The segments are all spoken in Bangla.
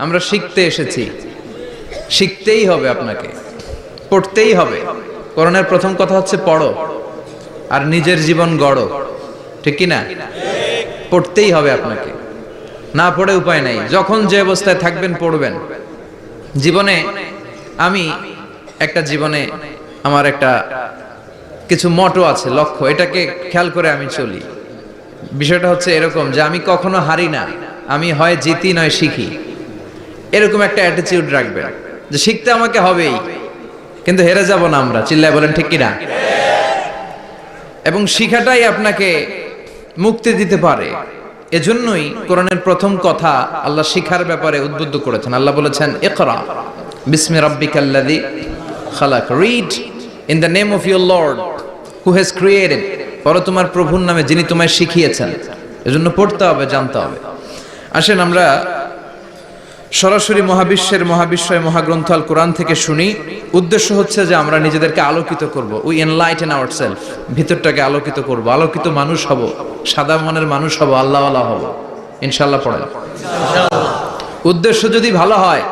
আমরা শিখতে এসেছি, শিখতেই হবে, আপনাকে পড়তেই হবে। কোরআনের প্রথম কথা হচ্ছে পড়ো আর নিজের জীবন গড়ো, ঠিক কি না? পড়তেই হবে আপনাকে, না পড়ে উপায় নাই। যখন যে অবস্থায় থাকবেন পড়বেন। জীবনে আমি আমার একটা কিছু মটো আছে, লক্ষ্য, এটাকে খেয়াল করে আমি চলি। বিষয়টা হচ্ছে এরকম যে আমি কখনো হারি না, আমি হয় জিতি নয় শিখি, এরকম একটা অ্যাটিটিউড রাখবেন যে শিখতে আমাকে হবেই, কিন্তু হেরে যাব না আমরা। চিল্লায় বলেন ঠিক কিনা? এবং শিখাটাই আপনাকে মুক্তি দিতে পারে। এজন্যই কোরআনের প্রথম কথা আল্লাহ শিখার ব্যাপারে উদ্বুদ্ধ করেছেন। আল্লাহ বলেছেন, ইকরা বিসমি রাব্বিকাল্লাযী খালাক, read in the name of your lord who has created, পড়ো তোমার প্রভুর নামে যিনি তোমায় শিখিয়েছেন। এজন্য পড়তে হবে, জানতে হবে। আসেন আমরা সরাসরি মহাবিশ্বয় মহাগ্রন্থ আল কোরআন থেকে শুনি। উদ্দেশ্য হচ্ছে যে আমরা নিজেদেরকে আলোকিত করব, উই এনলাইটেন আওয়ারসেলফ, ভিতরটাকে আলোকিত করব, আলোকিত মানুষ হব, সাদা মনের মানুষ হব, আল্লাহওয়ালা হব ইনশাআল্লাহ। পড়েন। উদ্দেশ্য যদি ভালো হয়,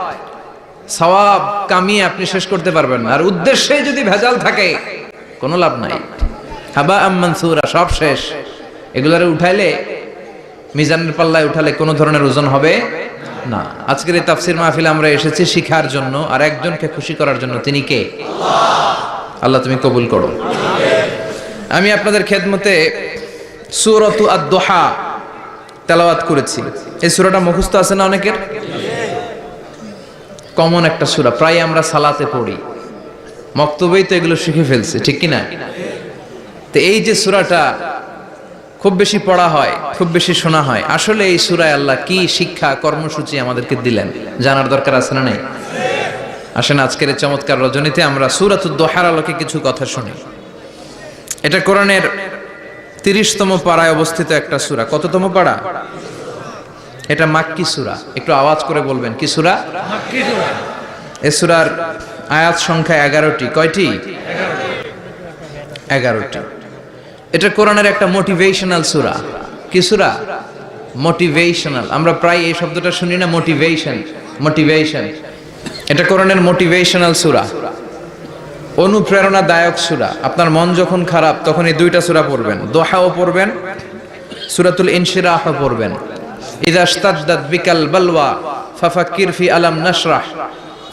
সওয়াব কামিয়ে আপনি শেষ করতে পারবেন না। আর উদ্দেশ্যে যদি ভেজাল থাকে, কোনো লাভ নাই। হাবা মানসুরা, সব শেষ। এগুলারে উঠাইলে, মিজানের পাল্লায় উঠালে কোনো ধরনের ওজন হবে না। আজকের এই তাফসীর মাহফিলে আমরা এসেছি শিখার জন্য আর একজনকে খুশি করার জন্য। তিনি কে? আল্লাহ তুমি কবুল করো। আমি আপনাদের খেদমতে সূরাতু আদ-দুহা তেলাওয়াত করেছি। এই সূরাটা মুখস্থ আছে না অনেকের? কমন একটা সূরা, প্রায় আমরা সালাতে পড়ি, মক্তবেই তো এগুলো শিখে ফেলছি, ঠিক কি না? তো এই যে সূরাটা খুব বেশি পড়া হয়, খুব বেশি শোনা হয়, আসলে এই সূরায় আল্লাহ কি শিক্ষা কর্মসূচি আমাদেরকে দিলেন জানার দরকার আছে না নাই? আসেন আজকের এই চমৎকার রজনীতে আমরা সূরাতুদ দুহার আলোকে কিছু কথা শুনি। এটা কোরআনের 30তম পারায় অবস্থিত একটা সূরা। কততম পারা? এটা মাক্কি সূরা। একটু আওয়াজ করে বলবেন, কি সূরা? মাক্কি সূরা। এই সূরার আয়াত সংখ্যা 11টি। কয়টি? 11টি। এটা কোরআনের একটা মোটিভেশনাল সূরা। কি সূরা? মোটিভেশনাল। আমরা প্রায় এই শব্দটা শুনি না, মোটিভেশন। এটা কোরআনের মোটিভেশনাল সূরা, অনুপ্রেরণাদায়ক সূরা। আপনার মন যখন খারাপ তখন এই দুইটা সূরা পড়বেন, দোহাও পড়বেন, সূরাতুল ইনশিরাহও পড়বেন। ইযা ইশতাদ্দাত বিকাল বালওয়া ফাফাক্কির ফি আলাম নাশরাহ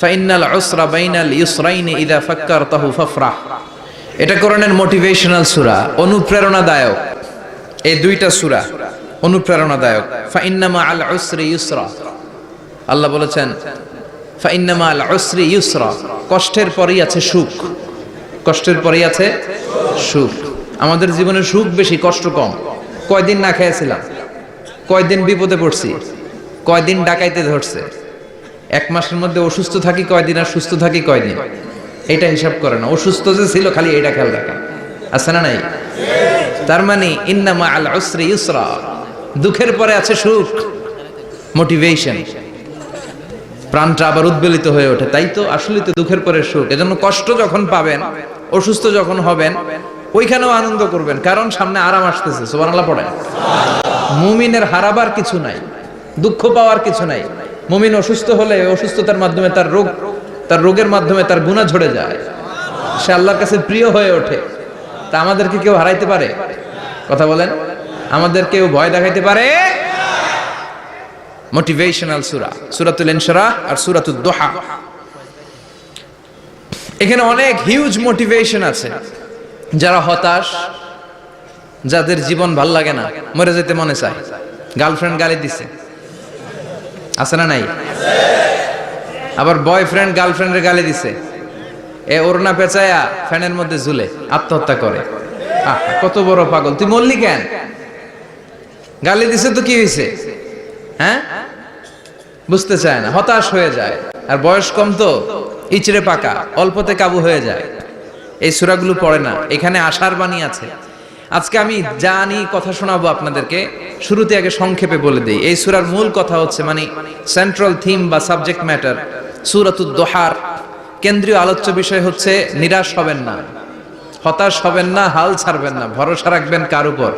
ফাইন্নাল উসরা বাইনাল ইউসরাইনি ইযা ফাক্কারতাহু ফাফরাহ। এটা কোরআনের মোটিভেশনাল সূরা, অনুপ্রেরণাদায়ক। এই দুইটা সূরা অনুপ্রেরণাদায়ক। ফাইন্নামা আল উসরি ইউসরা, আল্লাহ বলেছেন ফাইন্নামা আল উসরি ইউসরা, কষ্টের পরেই আছে সুখ, কষ্টের পরেই আছে সুখ। আমাদের জীবনে সুখ বেশি, কষ্ট কম। কয়দিন না খেয়েছিলাম, কয়দিন বিপদে পড়ছি, কয়দিন ডাকাইতে ধরছে, এক মাসের মধ্যে অসুস্থ থাকি কয়দিন আর সুস্থ থাকি কয়দিন, এটা হিসাব করে না। অসুস্থ যে ছিল খালি এটা খেয়াল রাখা, আছে না নাই? তার মানে ইন্নামা আল উসরি ইউসরা, দুঃখের পরে আছে সুখ, মোটিভেশন। প্রাণটা আবার উদ্বেলিত হয়ে ওঠে, তাই তো আসলে তো দুঃখের পরে সুখ। এজন্য কষ্ট যখন পাবেন, অসুস্থ যখন হবেন, ওইখানেও আনন্দ করবেন, কারণ সামনে আরাম আসতেছে। সুবহানাল্লাহ পড়েন। মুমিনের হারাবার কিছু নাই, দুঃখ পাওয়ার কিছু নাই। মুমিন অসুস্থ হলে অসুস্থতার মাধ্যমে তার রোগের মাধ্যমে তার গুনাহ ঝরে যায়, সে আল্লাহর কাছে প্রিয় হয়ে ওঠে। তা আমাদেরকে কেউ হারাইতে পারে? কথা বলেন, আমাদের কেউ ভয় দেখাইতে পারে? মোটিভেশনাল সূরা, সূরাতুল ইনশিরাহ আর সূরাতুদ দুহা। এখানে অনেক হিউজ মোটিভেশন আছে। যারা হতাশ, যাদের জীবন ভাল লাগে না, মরে যেতে মনে চায়, গার্লফ্রেন্ড গালি দিছে, আছে না নাই? আবার বয়ফ্রেন্ড গার্লফ্রেন্ডের গালি দিছে, এ ওড়না পেঁচায়া ফ্যানের মধ্যে ঝুলে আত্মহত্যা করে। কত বড় পাগল, তুই মরলি কেন? গালি দিছে তো কি হয়েছে? হ্যাঁ, বুঝতে চায় না, হতাশ হয়ে যায়। আর বয়স কম তো, ইচড়ে পাকা, অল্পতে কাবু হয়ে যায়। এই সূরাগুলো পড়ে না। এখানে আশার বাণী আছে। আজকে আমি জানি কথা শোনাবো আপনাদেরকে, শুরুতে আগে সংক্ষেপে বলে দেই। এই সূরার মূল কথা হচ্ছে, মানে সেন্ট্রাল থিম বা সাবজেক্ট ম্যাটার সূরাতুদ দুহার কেন্দ্রীয় আলোচ্য বিষয় হচ্ছে নিরাশ হবেন না, হতাশ হবেন না, হাল ছাড়বেন না, ভরসা রাখবেন কার উপর?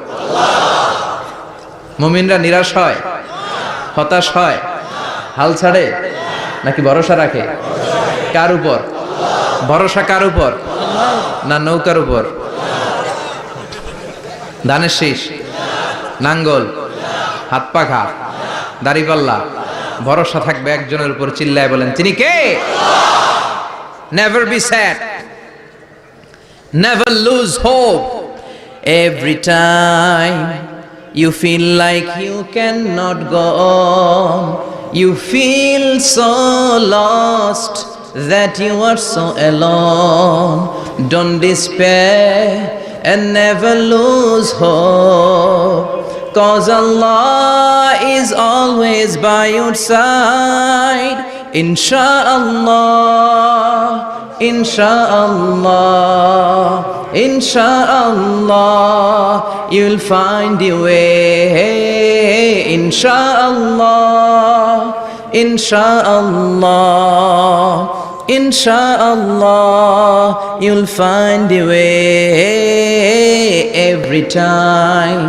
মুমিনরা নিরাশ হয়, হতাশ হয়, হাল ছাড়ে? নাকি ভরসা রাখে? কার উপর ভরসা? কার উপর? না নৌকার উপর? ধানের শীষ, নাঙ্গল, হাত পাখা, দাড়িপাল্লা, ভরসা থাকবে একজনের উপর। চিল্লায় বলেন তিনি কে? Never be sad, never lose hope. Every time you feel like you cannot go on, you feel so lost that you are so alone. Don't despair and never lose hope, 'cause Allah is always by your side. Insha'Allah, Insha'Allah, Insha'Allah, you'll find your way. Insha'Allah, Insha'Allah, Insha'Allah, you'll find your way. Every time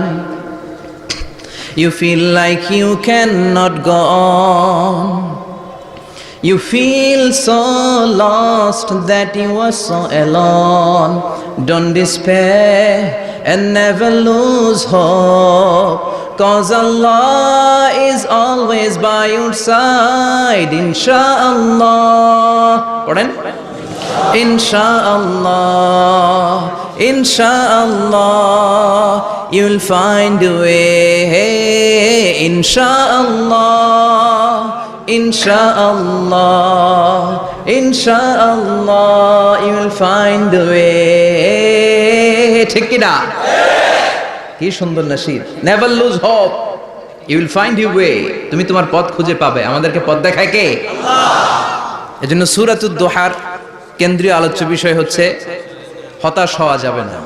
you feel like you cannot go on, you feel so lost that you are so alone. Don't despair and never lose hope, 'cause Allah is always by your side. Insha'Allah, pardon? Insha'Allah, Insha'Allah, you'll find a way. Insha'Allah, Insha'Allah, Insha'Allah, you'll find a way. ঠিক কি না? কি সুন্দর nasheed. Never lose hope, you will find your way. তুমি তোমার পথ খুঁজে পাবে। আমাদেরকে পথ দেখায় কে? আল্লাহ। এজন্য সূরাতুদ দুহার কেন্দ্রীয় আলোচ্য বিষয় হচ্ছে হতাশ হওয়া যাবে না,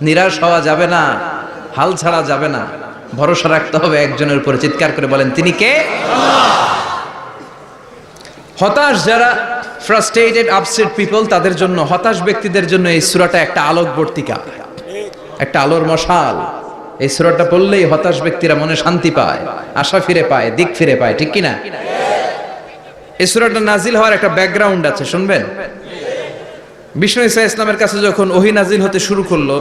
নিরাশ হওয়া যাবে না, হাল ছাড়া যাবে না, ভরসা রাখতে হবে একজনের উপরে। চিৎকার করে বলেন তিনি কে? আল্লাহ। হতাশ যারা, ফ্রাস্ট্রেটেড আপসেট পিপল, তাদের জন্য, হতাশ ব্যক্তিদের জন্য এই সূরাটা একটা আলোকবর্তিকা, একটা আলোর মশাল। এই সূরাটা পড়লেই হতাশ ব্যক্তিরা মনে শান্তি পায়, আশা ফিরে পায়, দিক ফিরে পায়। ঠিক কি না? এই সূরাটা নাজিল হওয়ার একটা ব্যাকগ্রাউন্ড আছে, শুনবেন। বিষ্ণু ঈসা ইসলামের কাছে যখন ওহী নাজিল হতে শুরু করলো,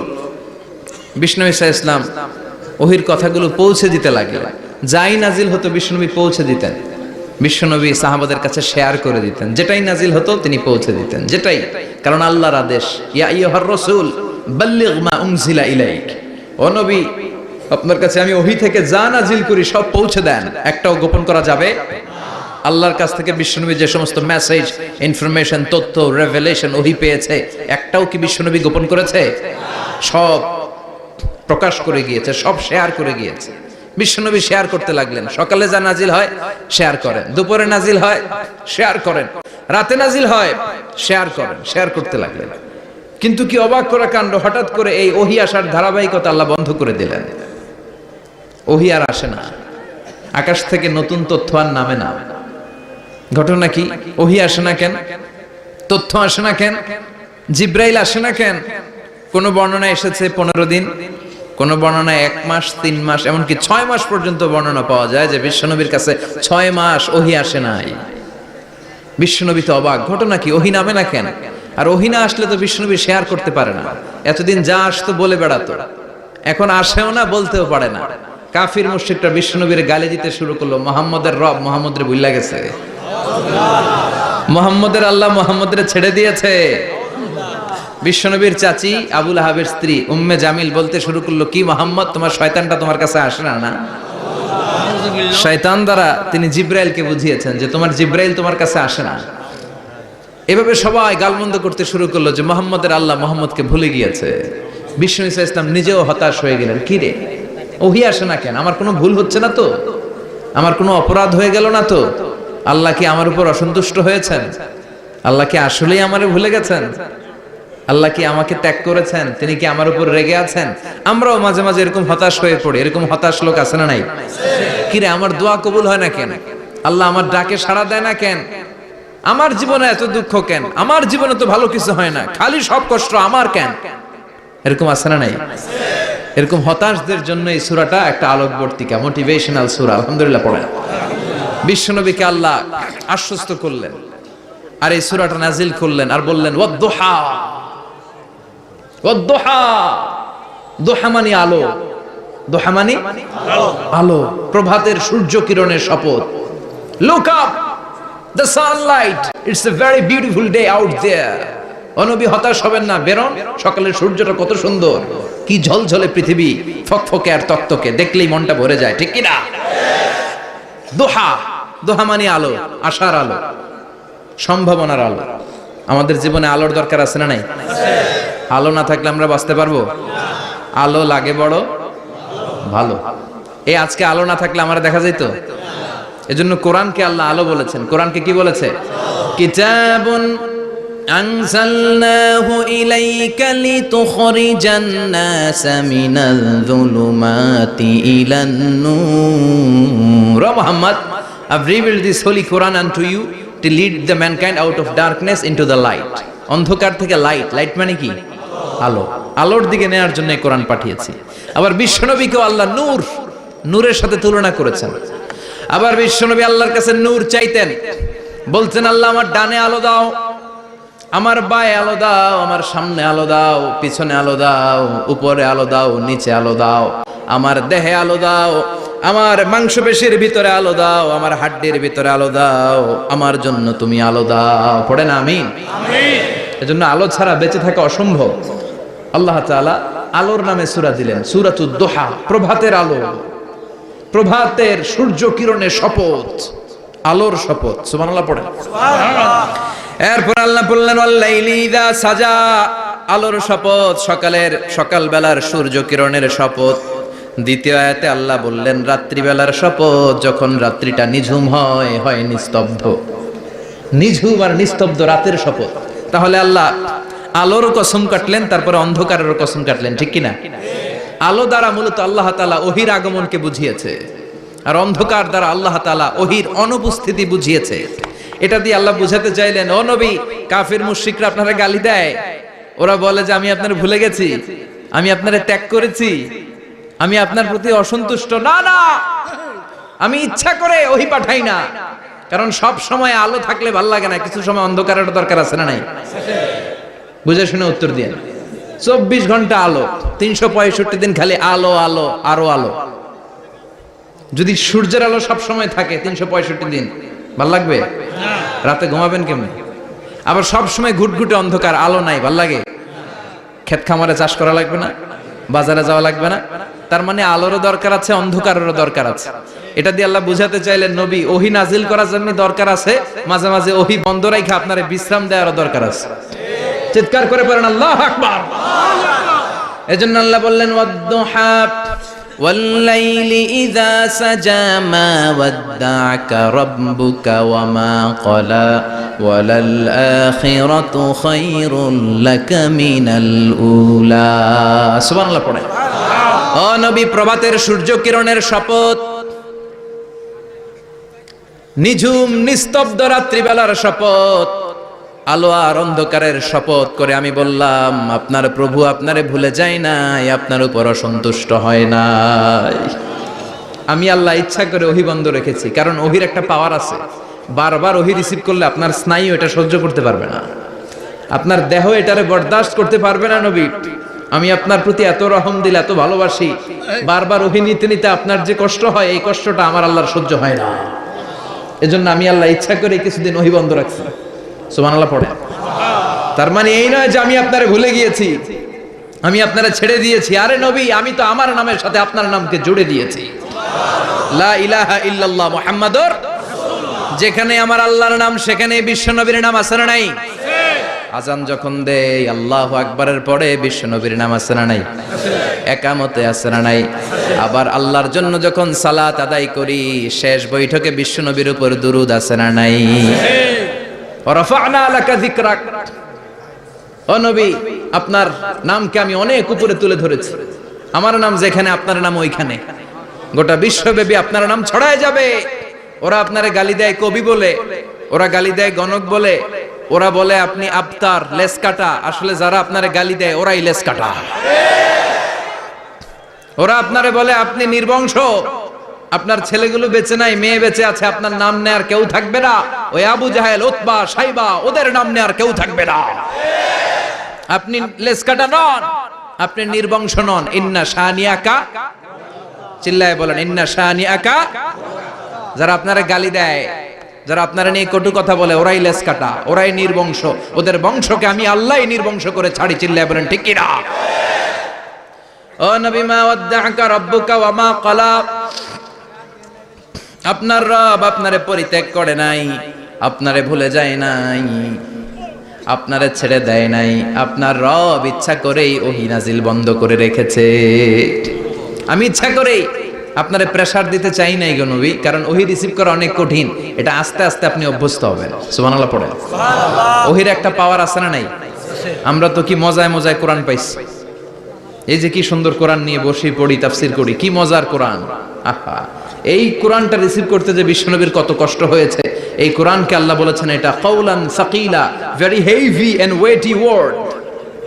বিষ্ণু ঈসা ইসলাম ওহীর কথাগুলো পৌঁছে দিতে লাগলেন। যাই নাজিল হতো বিষ্ণুনবী পৌঁছে দিতেন। বিশ্বনবী সাহাবাদের কাছে শেয়ার করে দিতেন, যেটাই নাজিল হতো তিনি পৌঁছে দিতেন, যেটাই, কারণ আল্লাহর আদেশ, ইয়া আইয়ুহার রাসূল বাল্লিগ মা উনজিলা ইলাইক, ও নবী আপনার কাছে আমি ওহী থেকে যা নাজিল করি সব পৌঁছে দেন, একটাও গোপন করা যাবে। আল্লাহর কাছ থেকে বিশ্বনবী যে সমস্ত মেসেজ, ইনফরমেশন, তথ্য, রেভেলেশন ওহী পেয়েছে, একটাও কি বিশ্বনবী গোপন করেছে? সব প্রকাশ করে গিয়েছে, সব শেয়ার করে গিয়েছে। বিশ্বনবী শেয়ার করতে লাগলেন। সকালে যা নাজিল হয় শেয়ার করেন, দুপুরে নাজিল হয় শেয়ার করেন, রাতে নাজিল হয় শেয়ার করেন, শেয়ার করতে লাগলেন। কিন্তু কি অবাক করা কাণ্ড, হঠাৎ করে এই ওহী আসার ধারাবাহিকতা আল্লাহ বন্ধ করে দিলেন। ওহী আর আসে না, আকাশ থেকে নতুন তথ্য আর নামে না। ঘটনা কি? ওহী আসে না কেন? তথ্য আসে না কেন? জিব্রাইল আসে না কেন? কোন বর্ণনায় এসেছে 15 দিন, কোন বর্ণনায় 1 মাস, 3 মাস, এমনকি 6 মাস পর্যন্ত বর্ণনা পাওয়া যায় যে বিশ্বনবীর কাছে 6 মাস ওহী আসে নাই। বিশ্বনবী তো অবাক, ঘটনা কি? ওহী নামে না কেন? আর ওহী না আসলে তো বিশ্বনবী শেয়ার করতে পারে না। এতদিন যা আসতো বলে বেড়াতো, এখন আসেও না, বলতেও পারে না। কাফির মুশরিকরা বিশ্বনবীর গালি দিতে শুরু করলো, মুহাম্মদের রব মুহাম্মদরে ভুইলা গেছে, মুহাম্মদের আল্লাহ মুহাম্মদরে ছেড়ে দিয়েছে। বিশ্বনবীর চাচি আবু লাহাবের স্ত্রী উম্মে জামিল বলতে শুরু করলো, কি মুহাম্মদ, তোমার শয়তানটা তোমার কাছে আসে না? না, শয়তান দ্বারা তিনি জিব্রাইলকে বুঝিয়েছেন যে তোমার জিব্রাইল তোমার কাছে আসে না। এভাবে সবাই গালমন্দ করতে শুরু করলো যে মুহাম্মদের আল্লাহ মুহাম্মদকে ভুলে গিয়েছে। বিষ্ণু ঈসা ইসলাম নিজেও হতাশ হয়ে গেলেন। কি রে, ওহী আসে না কেন? আমার কোনো ভুল হচ্ছে না তো? আমার কোনো অপরাধ হয়ে গেল না তো? আল্লাহ কি আমার উপর অসন্তুষ্ট হয়েছেন? আল্লাহ কি আসলেই আমারে ভুলে গেছেন? আল্লাহ কি আমাকে ত্যাগ করেছেন? তিনি কি আমার উপর রেগে আছেন? আমরাও মাঝে মাঝে এরকম হতাশ হয়ে পড়ি। এরকম হতাশ লোক আছে না নাই? কিরে, আমার দোয়া কবুল হয় না কেন? আল্লাহ আমার ডাকে সাড়া দেয় না কেন? আমার জীবনে এত দুঃখ কেন? আমার জীবনে তো ভালো কিছু হয় না, খালি সব কষ্ট আমার কেন? এরকম আছে না নাই? এরকম হতাশদের জন্য এই সূরাটা একটা আলোকবর্তিকা, মোটিভেশনাল সূরা। আলহামদুলিল্লাহ পড়েন। বিশ্বনবীকে আল্লাহ আশ্বস্ত করলেন, আর এই সূরাটা নাজিল করলেন আর বললেন ওয়াদ-দুহা। ওয়াদ-দুহা, দুহা মানে আলো, দুহা মানে আলো, প্রভাতের সূর্য কিরণের শপথ। Look up, the sunlight, it's a very beautiful day out there. ও নবী, হতাশ হবেন না, বেরোন, সকালের সূর্যটা কত সুন্দর, কি ঝলঝলে পৃথিবী, ফকফকে আর তকতকে, দেখলেই মনটা ভরে যায়, ঠিক কি না? দুহা, দুহা মানে আলো, আশার আলো, সম্ভাবনার আলো। আমাদের জীবনে আলোর দরকার আছে না নাই? আলো না থাকলে আমরা বাঁচতে পারবো? আলো লাগে বড় ভালো। এই আজকে আলো না থাকলে আমরা দেখা যাইতো? এজন্য কোরআনকে আল্লাহ আলো বলেছেন। কোরআনকে কি বলেছে? কিতাবুন আনজালনাহু ইলাইকা লিতুখরিজান নাসা মিনাল যুলুমাতি ইলান নূর। ও Muhammad, I've revealed this holy Quran unto you to lead the mankind out of darkness into the light. অন্ধকার থেকে লাইট, লাইট মানে কি? আলো, আলোর দিকে নেয়ার জন্য এই কোরআন পাঠিয়েছি। আবার বিশ্বনবীকেও আল্লাহ নূর, নূরের সাথে তুলনা করেছেন। আবার বিশ্বনবী আল্লাহর কাছে নূর চাইতেন, বলতেন আল্লাহ আমার ডানে আলো দাও, আমার বায়ে আলো দাও, আমার সামনে আলো দাও, পিছনে আলো দাও, উপরে আলো দাও, নিচে আলো দাও, আমার দেহে আলো দাও, আমার মাংসপেশির ভিতরে আলো দাও, আমার হাড্ডির ভিতরে আলো দাও, আমার জন্য তুমি আলো দাও। পড়েন আমিন। এজন্য আলো ছাড়া বেঁচে থাকা অসম্ভব। আল্লাহ তাআলা আলোর নামে সূরা দিলেন, সূরাতুদ দুহা, প্রভাতের আলো, প্রভাতের সূর্য কিরণের শপথ, আলোর শপথ। সুবহানাল্লাহ পড়েন। এরপর আল্লাহ বললেন ওয়াল্লাইলি ইযা সাজা, আলোর শপথ, সকালের, সকালবেলার সূর্য কিরণের শপথ। দ্বিতীয় আয়াতে আল্লাহ বললেন রাত্রিবেলার শপথ, যখন রাত্রিটা নিঝুম হয়, হয় নিস্তব্ধ, নিঝুম আর নিস্তব্ধ রাতের শপথ। তাহলে আল্লাহ আলোর কসম কাটলেন, তারপরে অন্ধকারের কসম কাটলেন, ঠিক কিনা? আলো দ্বারা মূলত আল্লাহ তাআলা ওহির আগমনকে বুঝিয়েছে, আর অন্ধকার দ্বারা আল্লাহ তাআলা ওহির অনুপস্থিতি বুঝিয়েছে। এটা দিয়ে আল্লাহ বুঝাতে চাইলেন, ও নবী, কাফির মুশরিকরা আপনারা গালি দেয়, ওরা বলে যে আমি আপনার ভুলে গেছি, আমি আপনারে ত্যাগ করেছি, আমি আপনার প্রতি অসন্তুষ্ট। না না, আমি ইচ্ছা করে ওহি পাঠাই না, কারণ সব সময় আলো থাকলে ভাল লাগে না, কিছু সময় অন্ধকারের দরকার আছে না নাই? বুঝে শুনে উত্তর দিয়ে। 24 ঘন্টা আলো, 365 দিন খালি আলো আলো আরো আলো। যদি সূর্যের আলো সব সময় থাকে 365 দিন, ভাল লাগবে? রাতে ঘুমাবেন কেমনে? আবার সব সময় ঘুটঘুটে অন্ধকার, আলো নাই, ভাল লাগে? ক্ষেত খামারে চাষ করা লাগবে না, বাজারে যাওয়া লাগবে না। তার মানে আলোরও দরকার আছে, অন্ধকারেরও দরকার আছে। এটা দিয়ে আল্লাহ বুঝাতে চাইলেন নবী ওহী নাজিল করার জন্য দরকার আছে, মাঝে মাঝে ওহী বন্ধ রাখা আপনারে বিশ্রাম দেওয়ারও দরকার আছে। চিৎকার করে পড়েন আল্লাহু আকবার। এজন্য আল্লাহ বললেন ওয়াদ-দুহা ওয়াল-লাইলি ইযা সাজা মা ওয়াদ্দা'আকা রাব্বুকা ওয়া মা ক্বালা ওয়ালাল আখিরাতু খায়রুল লাকা মিনাল উলা। সুবহানাল্লাহ পড়েন। ও নবী, প্রভাতের সূর্য কিরণের শপথ, নিঝুম নিস্তব্ধ রাত্রিবেলার শপথ, আলো আর অন্ধকারের শপথ করে আমি বললাম আপনার প্রভু আপনারে ভুলে যায় নাই, আপনার উপর অসন্তুষ্ট হয় নাই। আমি আল্লাহ ইচ্ছা করে ওহী বন্ধ রেখেছি, কারণ ওহির একটা পাওয়ার আছে, বারবার ওহী রিসিভ করলে আপনার স্নায়ু এটা সহ্য করতে পারবে না, আপনার দেহ এটারে বরদাস্ত করতে পারবে না। নবী, আমি আপনার প্রতি এত রহম দিল, এত ভালোবাসি, বারবার ওহী নিতে নিতে আপনার যে কষ্ট হয়, এই কষ্টটা আমার আল্লাহর সহ্য হয় না। এজন্য আমি আল্লাহ ইচ্ছা করে কিছুদিন ওহী বন্ধ রাখছি। সুবহানাল্লাহ পড়ে। তার মানে এই নয় যে আমি আপনারে ভুলে গিয়েছি, আমি আপনারে ছেড়ে দিয়েছি। আরে নবী, আমি তো আমার নামের সাথে আপনার নামকে জুড়ে দিয়েছি। লা ইলাহা ইল্লাল্লাহ মুহাম্মাদুর রাসূলুল্লাহ। যেখানে আমার আল্লাহর নাম, সেখানে বিশ্ব নবীর নাম আছে না নাই? আজান যখন দেই আল্লাহু আকবারের পরে বিশ্ব নবীর নাম আছে না নাই? একামতে আছে না নাই? আবার আল্লাহর জন্য যখন সালাত আদায় করি, শেষ বৈঠকে বিশ্ব নবীর উপর দুরূদ আছে না নাই? রাফা'না লাকা যিকরাক। ও নবী, আপনার নামকে আমি অনেক উপরে তুলে ধরেছি। আমার নাম যেখানে, আপনার নাম ওইখানে। গোটা বিশ্বব্যাপী আপনার নাম ছড়ায় যাবে। ওরা আপনারে গালি দেয় কবি বলে, ওরা গালি দেয় গণক বলে, ওরা বলে আপনি আবতার, লেস কাটা। আসলে যারা আপনারে গালি দেয় ওরাই লেস কাটা। ওরা আপনারে বলে আপনি নির্বংশ, আপনার ছেলেগুলো বেঁচে নাই, মেয়ে বেঁচে আছে, আপনার নাম নেয়ার কেউ থাকবে না। ওই আবু জাহেল, উতবা, সাইবা, ওদের নাম নেয়ার কেউ থাকবে না। আপনি লেস কাটা নন, আপনি নির্বংশ নন। ইন্না শানিয়াকা, চিল্লায় বলেন ইন্না শানিয়াকা। যারা আপনারা গালি দেয়, যারা আপনারা নিয়ে কটু কথা বলে, ওরাই লেস কাটা, ওরাই নির্বংশ। ওদের বংশকে আমি আল্লাহই নির্বংশ করে ছাড়ি। চিল্লায় বলেন ঠিক কি না? ও নবী, মা ওয়াদ্দাআকা রাব্বুকা ওয়া মা ক্বালা। আপনার রব আপনারে পরিত্যাগ করে নাই, আপনারে ভুলে যায় নাই, আপনারে ছেড়ে দেয় নাই। আপনার রব ইচ্ছা করেই ওহী নাজিল বন্ধ করে রেখেছে। আমি ইচ্ছা করেই আপনারে প্রেসার দিতে চাই নাই গো নবী, কারণ ওহী রিসিভ করা অনেক কঠিন। এটা আস্তে আস্তে আপনি অভ্যস্ত হবেন। সুবহানাল্লাহ পড়েন। ওহীর একটা পাওয়ার আছে না নাই? আমরা তো কি মজায় মজায় কোরআন পাইছি। এই যে কি সুন্দর কোরআন নিয়ে বসে পড়ি, তাফসীর করি, কি মজার কোরআন। আহা, এই কোরআনটা রিসিভ করতে যে বিশ্বনবীর কত কষ্ট হয়েছে। এই কোরআনকে আল্লাহ বলেছেন এটা কাউলান সাকিলা, very heavy and weighty word.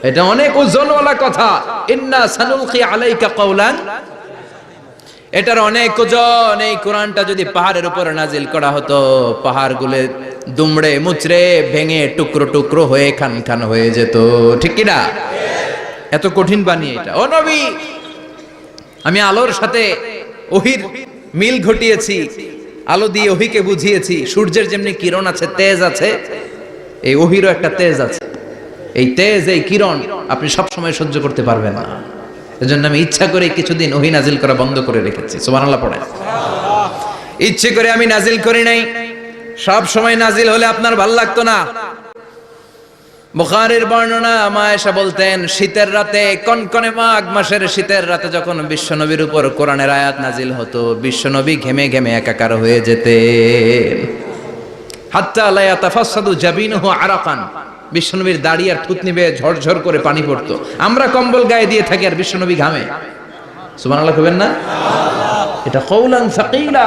এটা অনেক ওজনওয়ালা কথা। ইন্না সানুলকি আলাইকা কাউলান, এটার অনেক ওজন। এই কোরআনটা যদি পাহাড়ের উপর নাজিল করা হতো, পাহাড়গুলো দুমড়ে মুচড়ে ভেঙে টুকরো টুকরো হয়ে খান খান হয়ে যেত। ঠিক কি না? এত কঠিন বানিয়ে এটা। ও নবী, আমি আলোর সাথে ওহীর মিল ঘটিয়েছি, আলো দিয়ে ওহীকে বুঝিয়েছি। সূর্যের যেমনি কিরণ আছে, তেজ আছে, এই ওহীরও একটা তেজ আছে। এই তেজ, এই কিরণ আপনি সব সময় সহ্য করতে পারবেন না। এজন্য আমি ইচ্ছা করে কিছুদিন ওহী নাজিল করা বন্ধ করে রেখেছি। সুবহানাল্লাহ পড়েন। ইচ্ছে করে আমি নাজিল করি নাই। সব সময় নাজিল হলে আপনার ভালো লাগতো না। বুখারীর বর্ণনা, মা আয়েশা বলতেন, শীতের রাতে, কনকনে মাঘ মাসের শীতের রাতে যখন বিশ্বনবীর উপর কোরআনের আয়াত নাজিল হতো, বিশ্বনবী ঘেমে ঘেমে একাকার হয়ে যেতেন। হাত্তা লা ইয়াতাফাসসাদু জাবিনুহু আরাকান, বিশ্বনবীর দাড়ি আর থুতনি বেয়ে ঝরঝর করে পানি পড়তো। আমরা কম্বল গায়ে দিয়ে থাকি আর বিশ্বনবী ঘামে। সুবহানাল্লাহ কইবেন না? এটা কাউলান সাকিলা,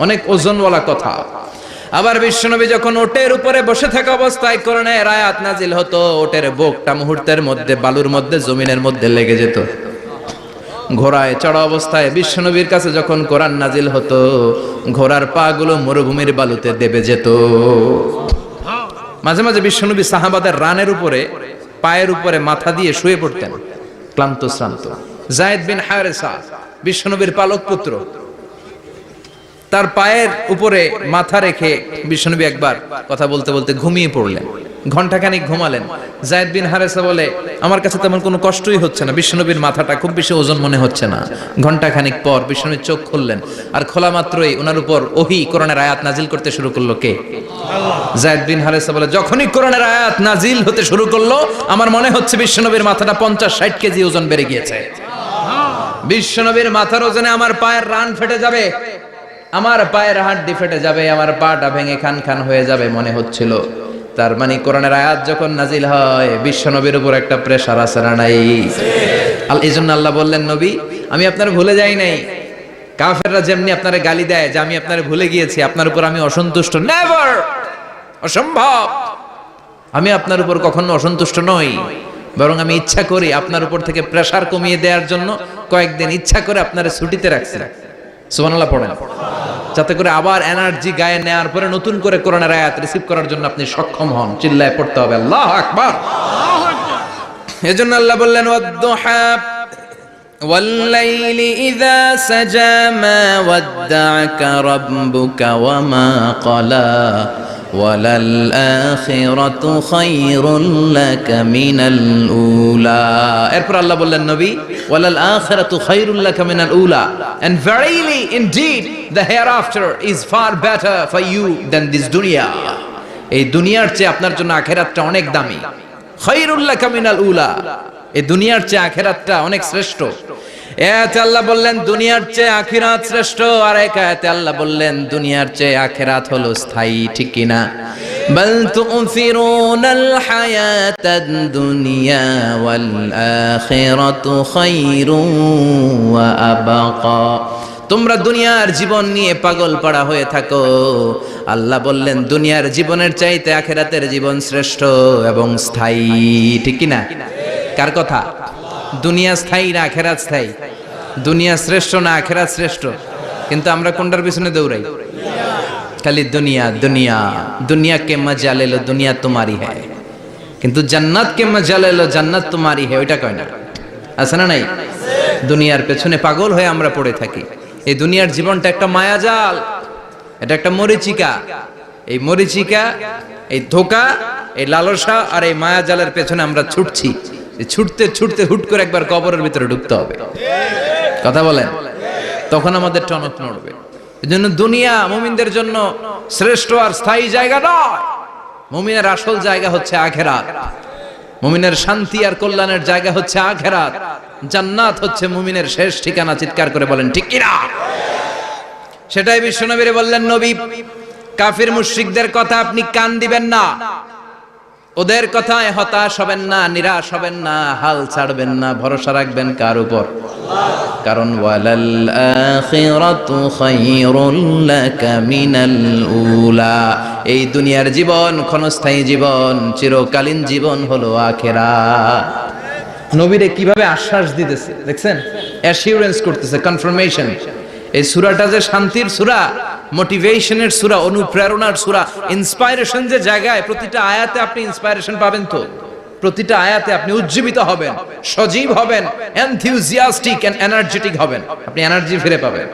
অনেক ওজনওয়ালা কথা। আবার বিশ্বনবী যখন ওটের উপরে বসে থাকা অবস্থায় কোরআনের আয়াত নাজিল হতো, ওটের বুকটা মুহূর্তের মধ্যে বালুর মধ্যে, জমিনের মধ্যে লেগে যেত। ঘোড়ায় চড়া অবস্থায় বিশ্বনবীর কাছে যখন কোরআন নাজিল হতো, ঘোড়ার পা গুলো মরুভূমির বালুতে দেবে যেত। মাঝে মাঝে বিশ্বনবী সাহাবাদের রানের উপরে, পায়ের উপরে মাথা দিয়ে শুয়ে পড়তেন, ক্লান্ত শ্রান্ত। যায়েদ বিন হারেসা, বিশ্বনবীর পালক পুত্র, তার পায়ের উপরে মাথা রেখে বিশ্বনবী একবার কথা বলতে বলতে ঘুমিয়ে পড়লেন। ঘন্টাখানিক ঘুমালেন। যায়েদ বিন হারেসা বলে, আমার কাছে তেমন কোনো কষ্টই হচ্ছে না, বিশ্বনবীর মাথাটা খুব বেশি ওজন মনে হচ্ছে না। ঘন্টাখানিক পর বিশ্বনবীর চোখ খুললেন, আর খোলা মাত্রই ওনার উপর ওহী কোরআনের আয়াত নাজিল করতে শুরু করলো। কে? যায়েদ বিন হারেসা বলে, যখনই কোরআনের আয়াত নাজিল হতে শুরু করলো, আমার মনে হচ্ছে বিশ্বনবীর মাথাটা 50-60 কেজি ওজন বেড়ে গিয়েছে। বিশ্বনবীর মাথার ওজনে আমার পায়ের রান ফেটে যাবে, আমার পায়ের হাড়ি ফেটে যাবে, আমার পাটা ভেঙে খান খান হয়ে যাবে মনে হচ্ছিল। তার মানে কোরআনের আয়াত যখন নাজিল হয়, বিশ্বনবীর উপর একটা প্রেসার আছে না নাই? এই জন্য আল্লাহ বললেন, নবী আমি আপনার ভুলে যাই নাই। কাফেররা যেমনি আপনারে গালি দেয় যে আমি আপনারে ভুলে গিয়েছি, আপনার উপর আমি অসন্তুষ্ট, নেভার, অসম্ভব। আমি আপনার উপর কখনো অসন্তুষ্ট নই, বরং আমি ইচ্ছা করি আপনার উপর থেকে প্রেসার কমিয়ে দেওয়ার জন্য কয়েকদিন ইচ্ছা করে আপনারে ছুটিতে রাখছি। সুবহানাল্লাহ পড়েন, যাতে করে আবার এনার্জি গায়ে নেওয়ার পরে নতুন করে কোরআনের আয়াত রিসিভ করার জন্য আপনি সক্ষম হন। চিল্লায় পড়তে হবে আল্লাহু আকবার। এজন্য আল্লাহ বললেন, ওয়াদ-দুহা ওয়াল-লাইলি ইযা সাজা মা ওয়াদ্দা'আকা রাব্বুকা ওয়া মা ক্বালা ওয়ালাল আখিরাতু খায়রুল লাকা মিনাল উলা। এরপর আল্লাহ বললেন, নবী ওয়ালাল আখিরাতু খায়রুল লাকা মিনাল উলা, and verily indeed the hereafter is far better for you than this dunya. এই দুনিয়ার চেয়ে আপনার জন্য আখিরাতটা অনেক দামি। খায়রুল লাকা মিনাল উলা, এই দুনিয়ার চেয়ে আখিরাতটা অনেক শ্রেষ্ঠ। এতে আল্লাহ বললেন দুনিয়ার চেয়ে আখিরাত শ্রেষ্ঠ, আর এক আয়াতে আল্লাহ বললেন দুনিয়ার চেয়ে আখিরাত হলো স্থায়ী। ঠিক কি না? বাল তু'থিরুনাল হায়াতাদ দুনিয়া ওয়াল আখিরাতু খায়রুন ওয়া আবকা। তোমরা দুনিয়ার জীবন নিয়ে পাগল পাড়া হয়ে থাকো, আল্লাহ বললেন দুনিয়ার জীবনের চাইতে আখিরাতের জীবন শ্রেষ্ঠ এবং স্থায়ী। ঠিক কি না? কার কথা? দুনিয়া স্থায়ী না আখিরাত স্থায়ী? দুনিয়া শ্রেষ্ঠ না আখিরাত শ্রেষ্ঠ? কিন্তু আমরা কোনটার পিছনে দৌড়াই? খালি দুনিয়া দুনিয়া, দুনিয়া কে মজা লে লো, দুনিয়া তোমারি হ্যায়। কিন্তু জান্নাত কে মজা লে লো, জান্নাত তোমারি হ্যায়, ওইটা কয় না। আছে না নাই? দুনিয়ার পেছনে পাগল হয়ে আমরা পড়ে থাকি। এই দুনিয়ার জীবনটা একটা মায়াজাল, এটা একটা মরিচিকা। এই মরিচিকা, এই ধোঁকা, এই লালসা আর এই মায়াজালের পেছনে আমরা ছুটছি। ছুটতে ছুটতে হুট করে একবার কবরের ভিতরে ঢুকতে হবে। কথা বলেন, তখন আমাদের টনক নড়বে। এজন্য দুনিয়া মুমিনদের জন্য শ্রেষ্ঠ আর স্থায়ী জায়গা নয়। মুমিনের আসল জায়গা হচ্ছে আখিরাত। মুমিনের শান্তি আর কল্যাণের জায়গা হচ্ছে আখিরাত। জান্নাত হচ্ছে মুমিনের শেষ ঠিকানা। চিৎকার করে বলেন ঠিক কি না? সেটাই বিশ্বনবী বললেন, নবী কাফির মুশরিকদের কথা আপনি কান দিবেন না, ওদের কথায় হতাশ হবেন না, নিরাশ হবেন না, হাল ছাড়বেন না, ভরসা রাখবেন কার উপর? কারণ ওয়ালাল আখিরাতু খায়রুল লাকা মিনাল উলা, এই দুনিয়ার জীবন ক্ষণস্থায়ী জীবন, চিরকালীন জীবন হলো আখিরাত। নবীরে কিভাবে আশ্বাস দিতেছে দেখছেন, অ্যাসিউরেন্স করতেছে, কনফার্মেশন। এই সূরাটা যে শান্তির সূরা, মোটিভেশনের সূরা, অনুপ্রেরণার সূরা, ইন্সপাইরেশন যে জায়গায়, প্রতিটা আয়াতে আপনি ইন্সপাইরেশন পাবেন। তো প্রতিটা আয়াতে আপনি উজ্জীবিত হবেন, সজীব হবেন, এনথিউজিয়াস্টিক এন্ড এনার্জেটিক হবেন, আপনি এনার্জি ফিরে পাবেন।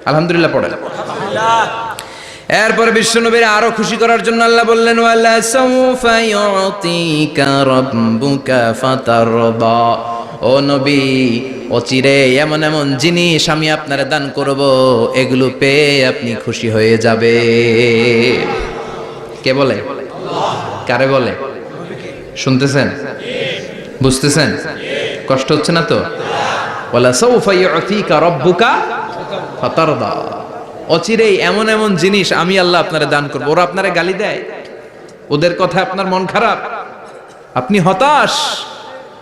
আলহামদুলিল্লাহ পড়েন। এরপরে বিশ্বনবীর আরো খুশি করার জন্য আল্লাহ বললেন, ওয়ালা সাউফা ইউতিকা রাব্বুকা ফাতারদা, ও নবী অচিরে এমন এমন জিনিস আমি আপনারে দান করব, এগুলো পেয়ে আপনি খুশি হয়ে যাবে। কে বলে? কারে বলে? শুনতেছেন? বুঝতেছেন? কষ্ট হচ্ছে না তো? ওয়ালা সাউফা ইউতিকা রাব্বুকা ফাতারদা, অচিরেই এমন এমন জিনিস আমি আল্লাহ আপনারে দান করব। ওরা আপনারে গালি দেয়, ওদের কথা আপনার মন খারাপ, আপনি হতাশ,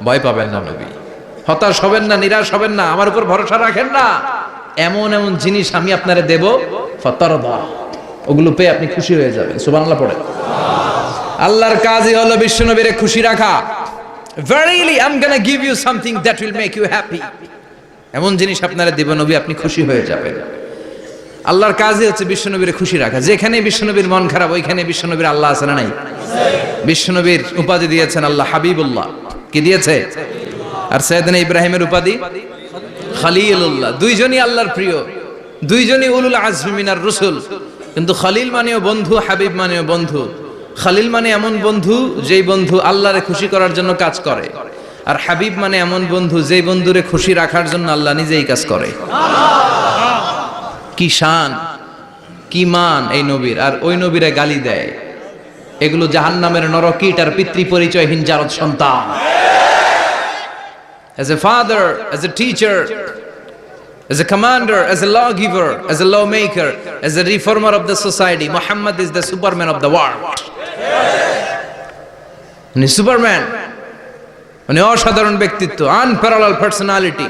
ভয় পাবেন না নবী, হতাশ হবেন না, নিরাশ হবেন না, আমার উপর ভরসা রাখেন না। এমন এমন জিনিস আমি আপনারে দেব, ফাতারদা, ওগুলো পেয়ে আপনি খুশি হয়ে যাবেন। সুবহানাল্লাহ পড়ে। আল্লাহর কাজই হলো বিশ্বনবীরে খুশি রাখা। Verily I'm gonna give you something that will make you happy, এমন জিনিস আপনারে দেব নবী, আপনি খুশি হয়ে যাবেন। আল্লাহর কাজই হচ্ছে বিশ্বনবীরে খুশি রাখা। যেখানে বিশ্বনবীর মন খারাপ, ওইখানে বিশ্বনবীর আল্লাহ আছে না নাই? বিশ্বনবীর উপাধি দিয়েছেন আল্লাহ হাবিবুল্লাহ। কি দিয়েছে? আর সাইয়েদনা ইব্রাহিমের উপাধি খলিলুল্লাহ। দুইজনই আল্লাহর প্রিয়, দুইজনই উলুল আজমি মিনার রাসূল। কিন্তু খলিল মানেও বন্ধু, হাবিব মানেও বন্ধু। খলিল মানে এমন বন্ধু যেই বন্ধু আল্লাহরে খুশি করার জন্য কাজ করে, আর হাবিব মানে এমন বন্ধু যেই বন্ধুরে খুশি রাখার জন্য আল্লাহ নিজেই কাজ করে। কি শান, কি মান এই নবীর! আর ওই নবীরা গালি দেয়, এগুলো জাহান্নামের নরকীট আর পিতৃ পরিচয়হীন জারদ সন্তান। As a father, as a teacher, as a commander, as a lawgiver, as a lawmaker, as a reformer of the society, Muhammad is the Superman of the world. উনি সুপারম্যান, উনি অসাধারণ ব্যক্তিত্ব, আনপ্যারালাল পার্সোনালিটি।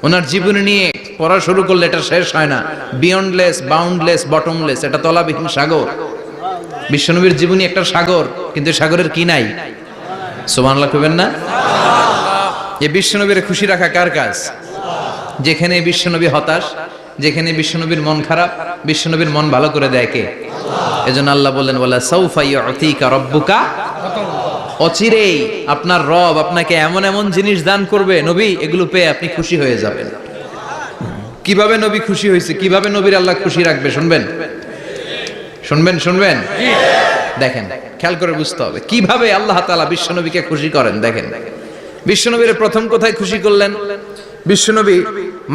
ওনার জীবনী নিয়ে পড়া শুরু করলে এটা শেষ হয় না। বিয়ন্ডলেস, বাউন্ডলেস, বটমলেস, এটা তলাবিহীন সাগর। বিশ্বনবীর জীবনী একটা সাগর, কিন্তু সাগরের কি নাই? সুবহানাল্লাহ কইবেন না? এই বিশ্বনবীর খুশি রাখা কার কাজ? যেখানে বিশ্বনবী হতাশ, যেখানে বিশ্বনবীর মন খারাপ, বিশ্বনবীর মন ভালো করে দেয় কে? এজন্য আল্লাহ বললেন, ওয়ালা সাউফা ইউতিকা রাব্বুকা, অচিরেই আপনার রব আপনাকে এমন এমন জিনিস দান করবে নবী, এগুলো পেয়ে আপনি খুশি হয়ে যাবেন। কিভাবে নবী খুশি হয়েছে, কিভাবে নবীর আল্লাহ খুশি রাখবে শুনবেন? শুনবেন? শুনবেন? দেখেন, খেয়াল করে বুঝতে হবে কিভাবে আল্লাহ তাআলা বিশ্বনবীকে খুশি করেন। দেখেন, বিশ্বনবীর প্রথম কোথায় খুশি করলেন? বিশ্বনবী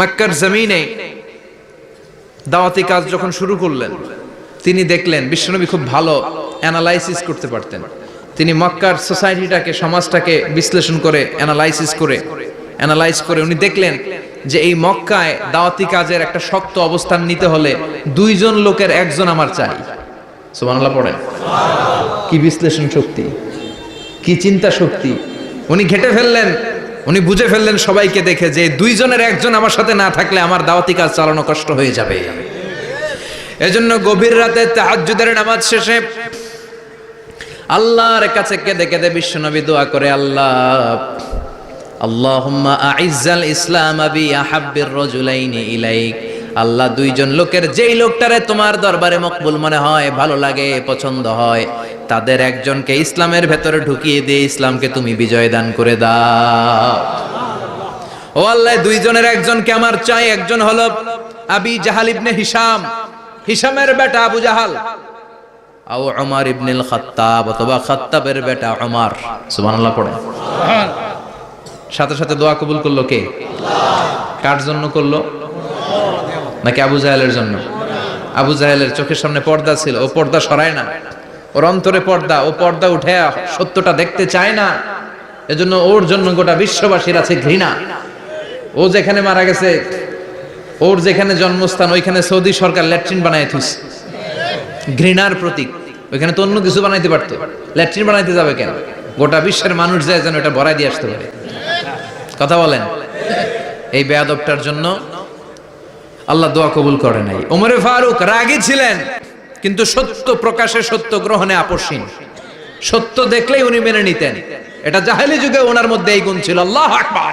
মক্কার জমিনে দাওয়াতি কাজ যখন শুরু করলেন, তিনি দেখলেন বিশ্বনবী খুব ভালো অ্যানালাইসিস করতে পারতেন। তিনি মক্কার সোসাইটিটাকে, সমাজটাকে বিশ্লেষণ করে অ্যানালাইজ করে উনি দেখলেন যে এই মক্কায় দাওয়াতি কাজের একটা শক্ত অবস্থান নিতে হলে দুইজন লোকের একজন আমার চাই। সুবহানাল্লাহ পড়েন। কি বিশ্লেষণ শক্তি, কি চিন্তা শক্তি! উনি ঘেটে ফেললেন, উনি বুঝে ফেললেন সবাইকে দেখে যে দুইজনের একজন আমার সাথে না থাকলে আমার দাওয়াতি কাজ চালানো কষ্ট হয়ে যাবে। এজন্য গভীর রাতে তাহাজ্জুদের নামাজ শেষে আল্লাহর কাছে কেঁদে কেঁদে বিশ্বনবী দোয়া করে, আল্লাহুম্মা আইজ্জাল ইসলাম বি আহাব্বির রাজুলাইনি ইলাইক, আল্লাহ দুইজন লোকের যেই লোকটারে তোমার দরবারে মকবুল মনে হয়, ভালো লাগে, পছন্দ হয়, তাদের একজনকে ইসলামের ভেতরে ঢুকিয়ে দিয়ে ইসলামকে তুমি বিজয় দান করে দাও। ও আল্লাহ, দুইজনের একজনকে আমার চাই। একজন হলো আবি জাহাল ইবনে হিশাম, হিশামের বেটা আবু জাহাল, আও উমর ইবনুল খাত্তাব, অথবা খাত্তাবের বেটা উমর। সুবহানাল্লাহ পড়ে। সাথে সাথে দোয়া কবুল করলো কে? কার জন্য করলো? নাকি আবু জাহেলের জন্য? আবু জাহেলের চোখের সামনে পর্দা ছিল, ও পর্দা সরায় না। ওর অন্তরে পর্দা, ও পর্দা উঠে সত্যটা দেখতে চায় না। এজন্য ওর জন্য গোটা বিশ্ববাসীর আছে ঘৃণা। ও যেখানে মারা গেছে, ওর যেখানে জন্মস্থান, ওইখানে সৌদি সরকার ল্যাট্রিন বানায় থুইছে, ঘৃণার প্রতীক। ওইখানে তো অন্য কিছু বানাইতে পারতো, ল্যাট্রিন বানাইতে যাবে কেন? গোটা বিশ্বের মানুষ যায় যেন এটা ভরাই দিয়ে আসতে পারে। কথা বলেন। এই বেয়াদবটার জন্য আল্লাহ দোয়া কবুল করে নাই। ওমরে ফারুক রাগী ছিলেন, কিন্তু সত্য প্রকাশে, সত্য গ্রহণে আপসহীন। সত্য দেখলেই উনি মেনে নিতেন। এটা জাহেলি যুগে ওনার মধ্যে এই গুণ ছিল। আল্লাহু আকবার।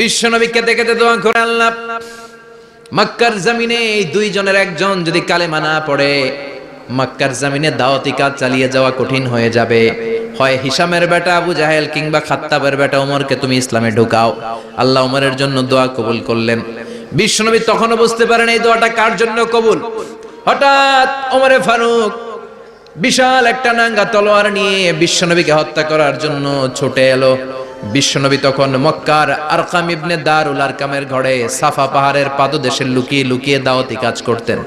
বিশ্বনবীকে দেখে দোয়া করে, আল্লাহ মক্কার জমিনে এই দুইজনের একজন যদি কালেমা না পড়ে, মক্কার জমিনে দাওয়াতি কাজ চালিয়ে যাওয়া কঠিন হয়ে যাবে। হয় হিশামের বেটা আবু জাহেল কিংবা খাত্তাবের বেটা ওমরকে তুমি ইসলামে ঢুকাও। আল্লাহ ওমরের জন্য দোয়া কবুল করলেন। বিশ্বনবী তখনও বুঝতে পারেন এই দোয়াটা কার জন্য কবুল। হঠাৎ ওমরে ফারুক বিশাল একটা নাঙ্গা তলোয়ার নিয়ে বিশ্বনবীকে হত্যা করার জন্য ছুটে এলো। বিশ্বনবী তখন মক্কার আরকাম ইবনে দারুল আরকামের ঘরে সাফা পাহাড়ের পাদদেশে লুকিয়ে লুকিয়ে দাওয়াতি কাজ করতেন।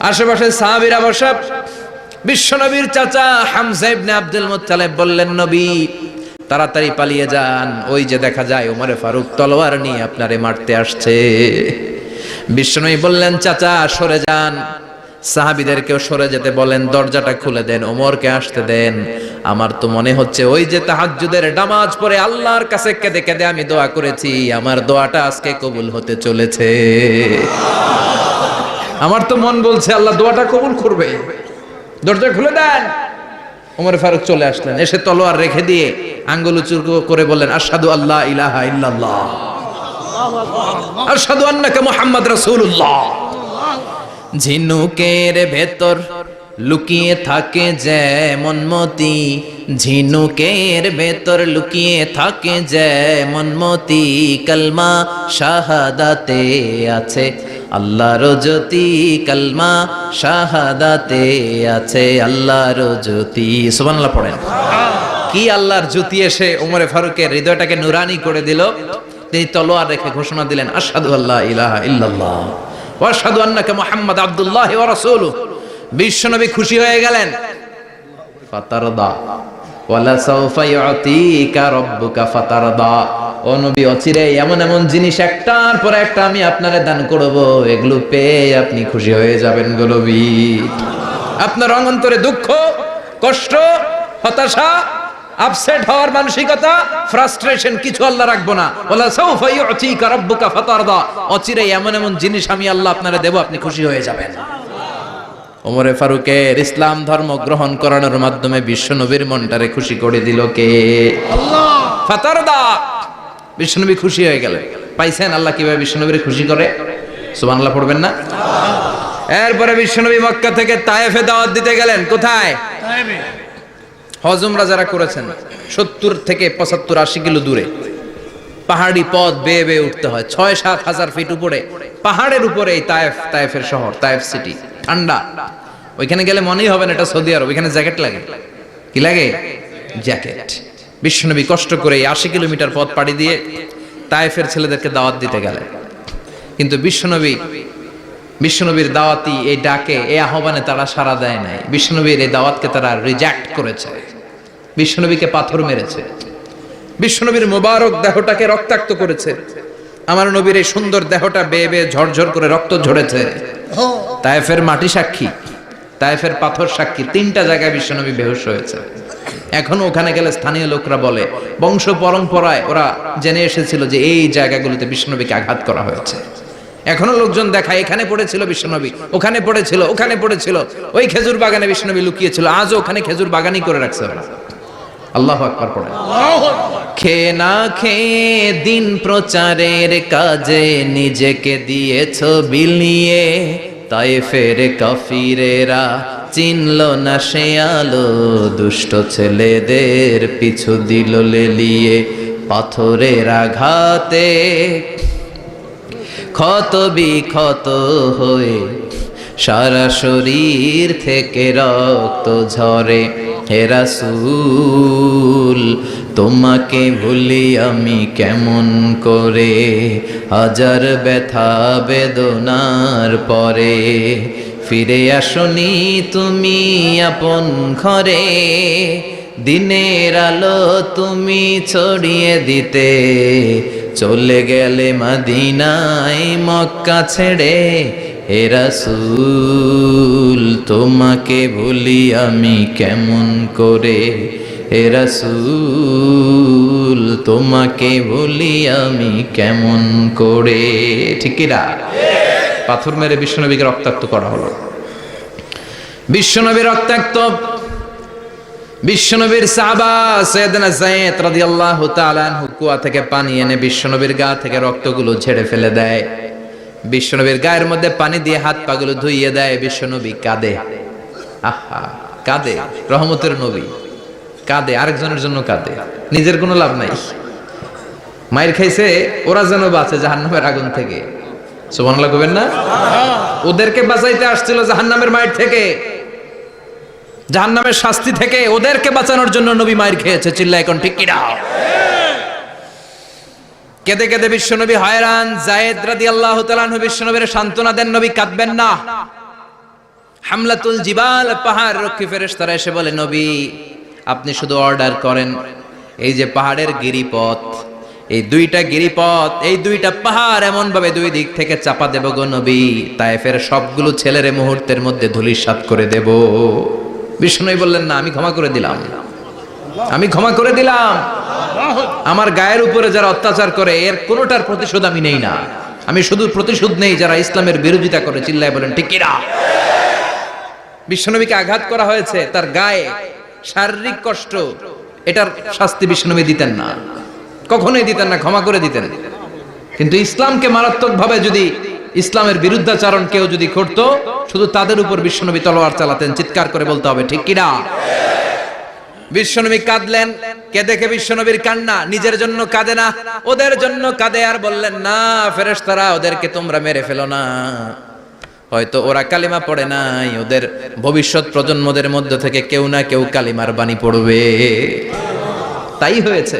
আশেপাশে সাহাবীরা বসা। বিশ্বনবীর চাচা হামজা ইবনে আব্দুল মুত্তালিব বললেন, নবী তাড়াতাড়ি পালিয়ে যান, ওই যে দেখা যায় ওমরে ফারুক তলোয়ার নিয়ে আপনারে মারতে আসছে। বিশ্বনবী বললেন, চাচা সরে যান, সাহাবীদেরকেও সরে যেতে বলেন, দরজাটা খুলে দেন, ওমরকে আসতে দেন। আমার তো মনে হচ্ছে ওই যে তাহাজ্জুদের নামাজ পড়ে আল্লাহর কাছে কেঁদে কেঁদে আমি দোয়া করেছি, আমার দোয়াটা আজকে কবুল হতে চলেছে। আমার তো মন বলছে আল্লাহ দোয়াটা কবুল করবে। দরজা খুলে দেন। ওমর ফারুক চলে আসলেন, এসে তলোয়ার রেখে দিয়ে আঙ্গুল উঁচু করে বললেন, আশহাদু আল্লা ইলাহা ইল্লাল্লাহ, আশহাদু আন্নাকা মুহাম্মদ রাসূলুল্লাহ। ঝিনুকের ভেতর লুকিয়ে থাকে যেমন মতি, ঝিনুকের ভেতর লুকিয়ে থাকে যেমন মতি, কালমা শাহাদাতে আছে আল্লাহর জ্যোতি, কালমা শাহাদাতে আছে আল্লাহর জ্যোতি। সুবহানাল্লাহ পড়েন। কি আল্লাহর জ্যোতি এসে ওমরে ফারুকের হৃদয়টাকে নুরানি করে দিল। তিনি তলোয়ার রেখে ঘোষণা দিলেন, আশহাদু আল্লা ইলাহা ইল্লাল্লাহ ওয়া আশহাদু আন্নাকা মুহাম্মাদ আবদুল্লাহি ওয়া রাসূলুহু। বিশ্বনবী খুশি হয়ে গেলেন। ফাতারদা ওয়ালা সাউফা ইউতিকা রাব্বুকা ফাতারদা। ও নবী, অচিরে এমন এমন জিনিস একটার পর একটা আমি আপনারে দান করব, এগুলো পেয়ে আপনি খুশি হয়ে যাবেন গো নবী। আপনার অন্তরে দুঃখ, কষ্ট, হতাশা, আপসেট হওয়ার মানসিকতা, ফ্রাস্ট্রেশন কিছু আল্লাহ রাখবো না। ওয়ালা সাউফা ইউতিকা রাব্বুকা ফাতারদা। অচিরে এমন এমন জিনিস আমি আল্লাহ আপনারে দেব, আপনি খুশি হয়ে যাবেন। ওমরে ফারুকের ইসলাম ধর্ম গ্রহণ করানোর মাধ্যমে বিশ্বনবীর মনটারে খুশি করে দিল কে? আল্লাহ। ফাতারদা। বিশ্বনবী খুশি হয়ে গেলেন। পাইছেন আল্লাহ কিভাবে বিশ্বনবীরে খুশি করে? সুবহানাল্লাহ পড়বেন না? এরপরে বিশ্বনবী মক্কা থেকে তায়েফে দাওয়াত দিতে গেলেন। কোথায়? তায়েফে। হজ উমরা যারা করেছেন 70 থেকে 75 80 কিলো দূরে পাহাড়ি পথ বেয়ে বেয়ে উঠতে হয়। 6-7 হাজার ফিট উপরে পাহাড়ের উপরে এই তায়েফ, তায়েফের শহর, তায়েফ সিটি। ঠান্ডা। ওইখানে গেলে মনেই হবে না এটা সৌদি আরব। ওইখানে জ্যাকেট লাগে। কি লাগে? জ্যাকেট। বিশ্বনবী কষ্ট করে 80 কিলোমিটার পথ পাড়ি দিয়ে তায়েফের ছেলেদেরকে দাওয়াত দিতে গেলেন। কিন্তু বিশ্বনবীর দাওয়াতি এই ডাকে, এই আহ্বানে তারা সাড়া দেয় নাই। বিশ্বনবীর এই দাওয়াতকে তারা রিজেক্ট করেছে। বিশ্বনবীকে পাথর মেরেছে। বিশ্বনবীর মোবারক দেহটাকে রক্তাক্ত করেছে। আমার নবীর এই সুন্দর দেহটা বেয়ে বেয়ে ঝরঝর করে রক্ত ঝরেছে। তায়েফের মাটি সাক্ষী, তায়েফের পাথর সাক্ষী। 3টা জায়গায় বিশ্বনবী বেহুশ হয়েছে। এখন ওখানে গেলে স্থানীয় লোকরা বলে, বংশ পরম্পরায় ওরা জেনে এসেছিল যে এই জায়গাগুলোতে বিশ্বনবীকে আঘাত করা হয়েছে। এখনো লোকজন দেখায়, এখানে পড়েছিল বিশ্বনবী, ওখানে পড়েছিল, ওখানে পড়েছিল, ওই খেজুর বাগানে বিশ্বনবী লুকিয়েছিল, আজও ওখানে খেজুর বাগানই করে রাখছে ওরা। আল্লাহু আকবার পড়েন। খেয়ে না খেয়ে দিন প্রচারের কাজে নিজেকে দিয়েছ বিলিয়ে, তায়েফের কাফিরেরা চিনল না সে আলো, দুষ্ট ছেলেদের পিছু দিল লেলিয়ে। পাথরের আঘাতে ক্ষত বিক্ষত হয়ে সারা শরীর থেকে রক্ত ঝরে। হে রাসূল তোমাকে ভুলি আমি কেমন করে, হাজার ব্যথা বেদনার পরে। ফিরে আসনি তুমি আপন ঘরে, দিনের আলো তুমি ছড়িয়ে দিতে। চলে গেলে মদিনায় মক্কা ছেড়ে। হে রাসূল তোমাকে ভুলি আমি কেমন করে, হে রাসূল তোমাকে ভুলি আমি কেমন করে। ঠিক কি না? পাথর মেরে বিশ্বনবীকে রক্তাক্ত করা হলো। বিশ্বনবী রক্তাক্ত। বিশ্বনবীর সাহাবা সাইয়েদনা যায়েদ রাদিয়াল্লাহু তাআলা আনহু কুয়া থেকে পানি এনে বিশ্বনবীর গা থেকে রক্তগুলো ঝেড়ে ফেলে দেয়। বিশ্বনবীর গায়ের মধ্যে পানি দিয়ে হাত পাগুলো ধুইয়ে দেয়। বিশ্বনবী কাঁদে, আহা কাঁদে। রহমতের নবী কাঁদে, আরেকজনের জন্য কাঁদে, নিজের কোনো লাভ নাই। মায়ের খাইছে, ওরা যেন বাঁচে জাহান্নামের আগুন থেকে। সুবহানাল্লাহ কইবেন না? ওদেরকে বাঁচাইতে আসছিল জাহান্নামের মায়ের থেকে, জাহান্নামের শাস্তি থেকে। ওদেরকে বাঁচানোর জন্য নবী মায়ের খেয়েছে। চিল্লায় এখন ঠিক কি না? কেঁদে কেঁদে বিশ্বনবী হয়রান। যায়েদ রাদিয়াল্লাহু তাআলা আনহু বিশ্বনবীর সান্ত্বনা দেন, নবী কাঁদবেন না। হামলাতুল জিবাল, পাহাড় রক্ষী ফেরেশতারা এসে বলে, নবী আপনি শুধু অর্ডার করেন, এই যে পাহাড়ের গিরিপথ, এই দুইটা গিরিপথ, এই দুইটা পাহাড় এমন ভাবে দুই দিক থেকে চাপা দেব গো নবী, তায়েফের সবগুলো ছেলেরে মুহূর্তের মধ্যে ধূলিসাৎ করে দেব। বিষ্ণুই বললেন, না আমি ক্ষমা করে দিলাম, আমি ক্ষমা করে দিলাম। আমার গায়ের উপরে যারা অত্যাচার করে এর কোনোটার প্রতিশোধ আমি নেই না। আমি শুধু প্রতিশোধ নেই যারা ইসলামের বিরোধিতা করে। চিল্লায় বলেন ঠিক কি না? বিশ্বনবীকে আঘাত করা হয়েছে, তার গায়ে শারীরিক কষ্ট, এটার শাস্তি বিশ্বনবী দিতেন না, কখনোই দিতেন না, ক্ষমা করে দিতেন। কিন্তু ইসলামকে মারাত্মকভাবে যদি ইসলামের বিরুদ্ধাচরণ কেউ যদি করতো, শুধু তাদের উপর বিশ্বনবী তলোয়ার চালাতেন। চিৎকার করে বলতে হবে ঠিক কি না? বিশ্বনবী কাঁদলেন। কে দেখে বিশ্বনবীর কান্না, নিজের জন্য কাঁদে না, ওদের জন্য কাঁদে। আর বললেন, না ফেরেশতারা ওদেরকে তোমরা মেরে ফেলো না, হয়তো ওরা কালিমা পড়ে নাই, ওদের ভবিষ্যৎ প্রজন্মদের মধ্যে থেকে কেউ না কেউ কালিমার বাণী পড়বে। তাই হয়েছে।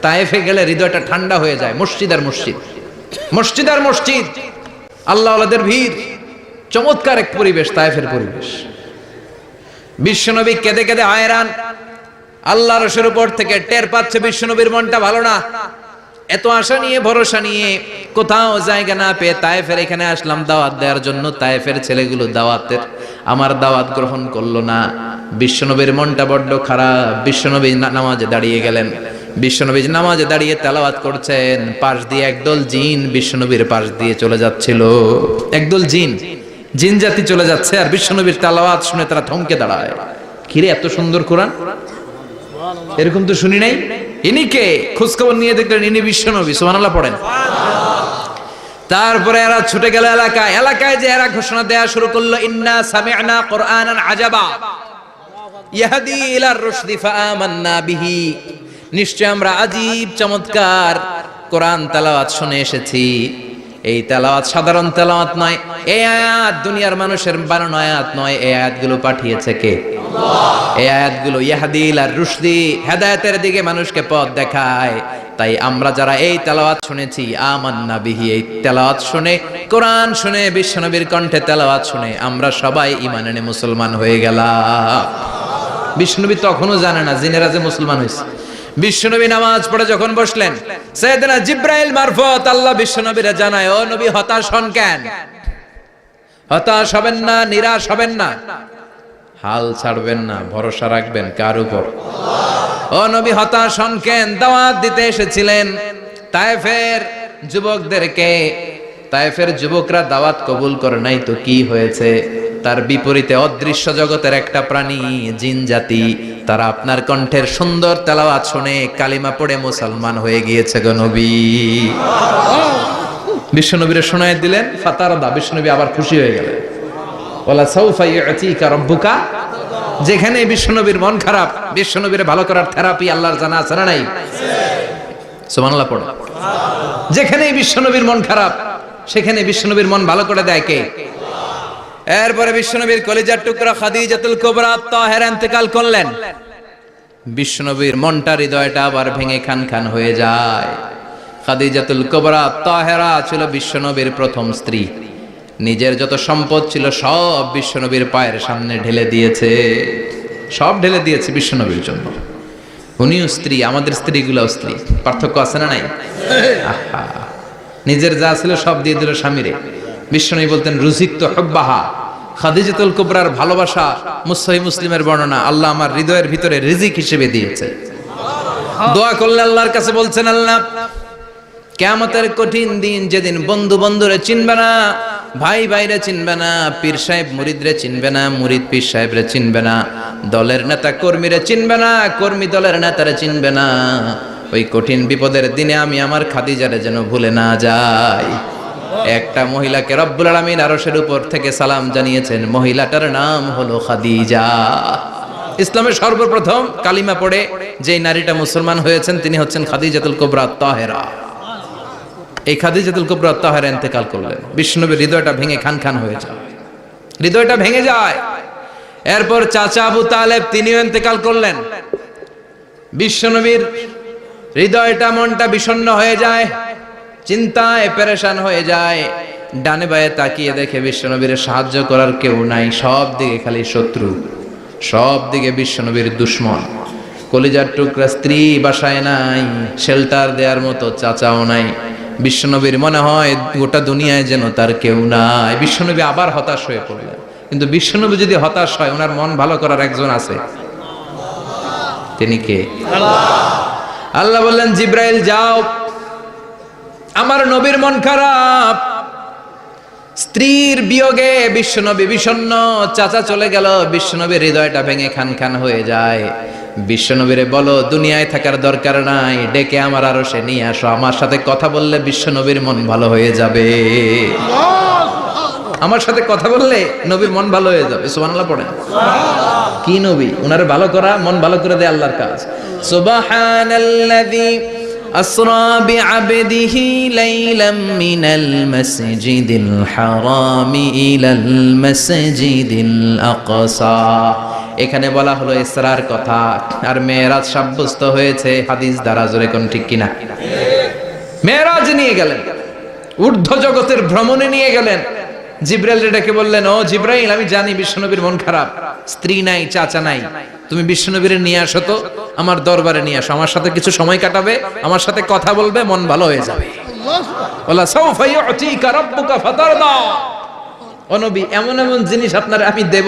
তায়েফে গেলে হৃদয়টা ঠান্ডা হয়ে যায়। মসজিদ আর মসজিদ, মসজিদ আর মসজিদ, আল্লাহওয়ালাদের ভিড়, চমৎকার এক পরিবেশ তায়েফের পরিবেশ। বিশ্বনবী কেঁদে কেঁদে হয়রান। আল্লাহ রসুলের উপর থেকে টের পাচ্ছে বিশ্বনবীর মনটা ভালো না। এত আশা নিয়ে ভরসা নিয়ে কোথাও জায়গা না পেয়ে তায়েফের এখানে আসলাম দাওয়াত দেওয়ার জন্য। তায়েফের ছেলেগুলো দাওয়াতের আমার দাওয়াত গ্রহণ করলো না। বিশ্বনবীর মনটা বড্ড খারাপ। বিশ্বনবী নামাজে দাঁড়িয়ে গেলেন। বিশ্বনবী নামাজে দাঁড়িয়ে তেলাওয়াত করছেন, পাশ দিয়ে একদল জিন বিশ্বনবীর পাশ দিয়ে চলে যাচ্ছিল। একদল জিন, জিন জাতি চলে যাচ্ছে, আর বিশ্বনবীর তেলাওয়াত শুনে তারা থমকে দাঁড়ায়। কিরে এত সুন্দর কোরআন, এরকম তো শুনি নাই। ইনি কে? খোঁজখবর নিয়ে দেখলেন ইনি বিশ্বনবী। সুবহানাল্লাহ পড়েন। তারপরে এরা ছুটে গেল এলাকায়। এলাকায় যে এরা ঘোষণা দেয়া শুরু করলো, ইন্না সামি'না কুরআনান আজাবা ইয়াহদি ইলার রুশদি ফাআমান্না বিহি। নিশ্চয় আমরা আজীব চমৎকার কোরআন তেলাওয়াত শুনে এসেছি। এই তেলাওয়াত সাধারণ তেলাওয়াত নয়, এই আয়াত দুনিয়ার মানুষের বানানো আয়াত নয়। এই আয়াতগুলো পাঠিয়েছে কে? আল্লাহ। এই আয়াতগুলো ইয়াহদি ইলার রুশদি, হেদায়েতের দিকে মানুষকে পথ দেখায়। তাই আমরা যারা এই তেলাওয়াত শুনেছি, আমান্না বিহি, এই তেলাওয়াত শুনে, কোরআন শুনে, বিশ্বনবীর কণ্ঠে তেলাওয়াত শুনে আমরা সবাই ঈমান এনে মুসলমান হয়ে গেলাম। বিশ্বনবী তখনও জানে না জিনেরা যে মুসলমান হয়েছে। বিশ্বনবী নামাজ পড়ে যখন বসলেন, সাইয়েদনা জিব্রাইল মারফত আল্লাহ বিশ্বনবীরে জানায়, ও নবী হতাশ হন কেন? হতাশ হবেন না, নিরাশ হবেন না, হাল ছাড়বেন না, ভরসা রাখবেন কার উপর? ও নবী হতাশ হন কেন? দাওয়াত দিতে এসেছিলেন তায়েফের যুবকদেরকে। তায়েফের যুবকরা দাওয়াত কবুল করে নাই তো কি হয়েছে? তার বিপরীতে অদৃশ্য জগতের একটা প্রাণী, জিন জাতি, তারা আপনার কণ্ঠের সুন্দর তেলাওয়াত শুনে কালিমা পড়ে মুসলমান হয়ে গিয়েছে গো নবী। বিশ্বনবীরে শোনায় দিলেন, ফাতারদা, বিশ্বনবী আবার খুশি হয়ে গেলেন। ওয়ালা সাউফা ইউতিকা রাব্বুকা, যেখানে বিশ্বনবীর মন খারাপ, বিশ্বনবীরে ভালো করার থেরাপি আল্লাহর জানা আছে না নাই? সুবহানাল্লাহ পড়ো। যেখানে বিশ্বনবীর মন খারাপ, সেখানে বিশ্বনবীর মন ভালো করে দেয় কে? এরপরে বিশ্বনবীর কলিজার টুকরা খাদিজাতুল কুবরা তাহেরা ইন্তেকাল করলেন। বিশ্বনবীর মনটা, হৃদয়টা আবার ভেঙে খান খান হয়ে যায়। খাদিজাতুল কুবরা তাহেরা ছিল বিশ্বনবীর প্রথম স্ত্রী। নিজের যত সম্পদ ছিল সব বিশ্বনবীর পায়ের সামনে ঢেলে দিয়েছে, সব ঢেলে দিয়েছে বিশ্বনবীর জন্য। উনিও স্ত্রী, আমাদের স্ত্রীগুলোও স্ত্রী, পার্থক্য আছে না নাই? আহা, নিজের যা ছিল সব দিয়ে দিল স্বামীরে। বিশ্বনবী বলতেন রুজিকতু হুব্বাহা, খাদিজাতুল কুবরার ভালোবাসা সহিহ মুসলিমের বর্ণনা, আল্লাহ আমার হৃদয়ের ভিতরে রিজিক হিসেবে দিয়েছে। দোয়া করলে আল্লাহর কাছে বলছেন, আল্লাহ কিয়ামতের কঠিন দিন, যেদিন বন্ধু বন্ধুরে চিনবে না, ভাই ভাইরে চিনবে না, পীর সাহেব মুরিদরে চিনবে না, মুরিদ পীর সাহেবরে চিনবে না, দলের নেতা কর্মীরে চিনবে না, কর্মী দলের নেতারে চিনবে না, ওই কঠিন বিপদের দিনে আমি আমার খাদিজারে যেন ভুলে না যাই। একটা মহিলাকে রব্বুল আলামিন আরশের উপর থেকে সালাম জানিয়েছেন, মহিলাটার নাম হলো খাদিজা। ইসলামের সর্বপ্রথম কালিমা পড়ে যে নারীটা মুসলমান হয়েছেন তিনি হচ্ছেন খাদিজাতুল কুবরা তাহেরা। এই খাদিজাতুল কুবরা তাহেরা ইন্তেকাল করলেন। বিশ্বনবীর হৃদয়টা ভেঙে খান খান হয়ে যায়, হৃদয়টা ভেঙে যায়। এরপর চাচা আবু তালেব তিনিও ইন্তেকাল করলেন। বিশ্বনবীর হৃদয়টা, মনটা বিষণ্ণ হয়ে যায়, চিন্তায় পেরেশান হয়ে যায়। ডানে বায়ে তাকিয়ে দেখে বিশ্বনবীর সাহায্য করার কেউ নাই, সব দিকে খালি শত্রু, সব দিকে বিশ্বনবীর দুশ্মন। কলিজার টুকরা স্ত্রী বাসায় নাই, শেল্টার দেওয়ার মতো চাচাও নাই। বিশ্বনবীর মনে হয় গোটা দুনিয়ায় যেন তার কেউ নাই। বিশ্বনবী আবার হতাশ হয়ে পড়লেন। কিন্তু বিশ্বনবী যদি হতাশ হয়, ওনার মন ভালো করার একজন আছে, তিনি কে? আল্লাহ বললেন, জিব্রাইল যাও, আমার নবীর মন খারাপ, স্ত্রীর বিয়োগে বিশ্বনবী বিষণ্ণ, চাচা চলে গেল, বিশ্বনবীর হৃদয়টা ভেঙে খান খান হয়ে যায়। বিশ্বনবীরে বলো দুনিয়ায় থাকার দরকার নাই, ডেকে আমার আরশে নিয়ে আসো, আমার সাথে কথা বললে বিশ্বনবীর মন ভালো হয়ে যাবে। আমার সাথে কথা বললে নবীর মন ভালো হয়ে যাবে। সুবহানাল্লাহ পড়েন। কি নবী? উনারে ভালো করা, মন ভালো করে দেয় আল্লাহর কাজ। সুবহানাল্লাযী আসরা বিআবদিহি লাইলাম মিনাল মাসজিদিল হারামি ইলাল মাসজিদিল আকসা। এখানে বলা হলো ইসরার কথা, আর মেরাজ সাব্যস্ত হয়েছে হাদিস দ্বারা। জোরে কোন ঠিক কিনা? মেরাজ নিয়ে গেলেন, ঊর্ধ্ব জগতের ভ্রমণে নিয়ে গেলেন। জিব্রাইল ডেকে বললেন, ও জিব্রাইল, আমি জানি বিশ্বনবীর মন খারাপ, স্ত্রী নাই, চাচা নাই, তুমি বিশ্বনবীর নিয়ে আসো তো, আমার দরবারে নিয়ে আসো, আমার সাথে কিছু সময় কাটাবে, আমার সাথে কথা বলবে, মন ভালো হয়ে যাবে। ওয়ালা সাউফা ইউতিকা রাব্বুকা ফাতারদা। ও নবী, এমন এমন জিনিস আপনার আমি দেব,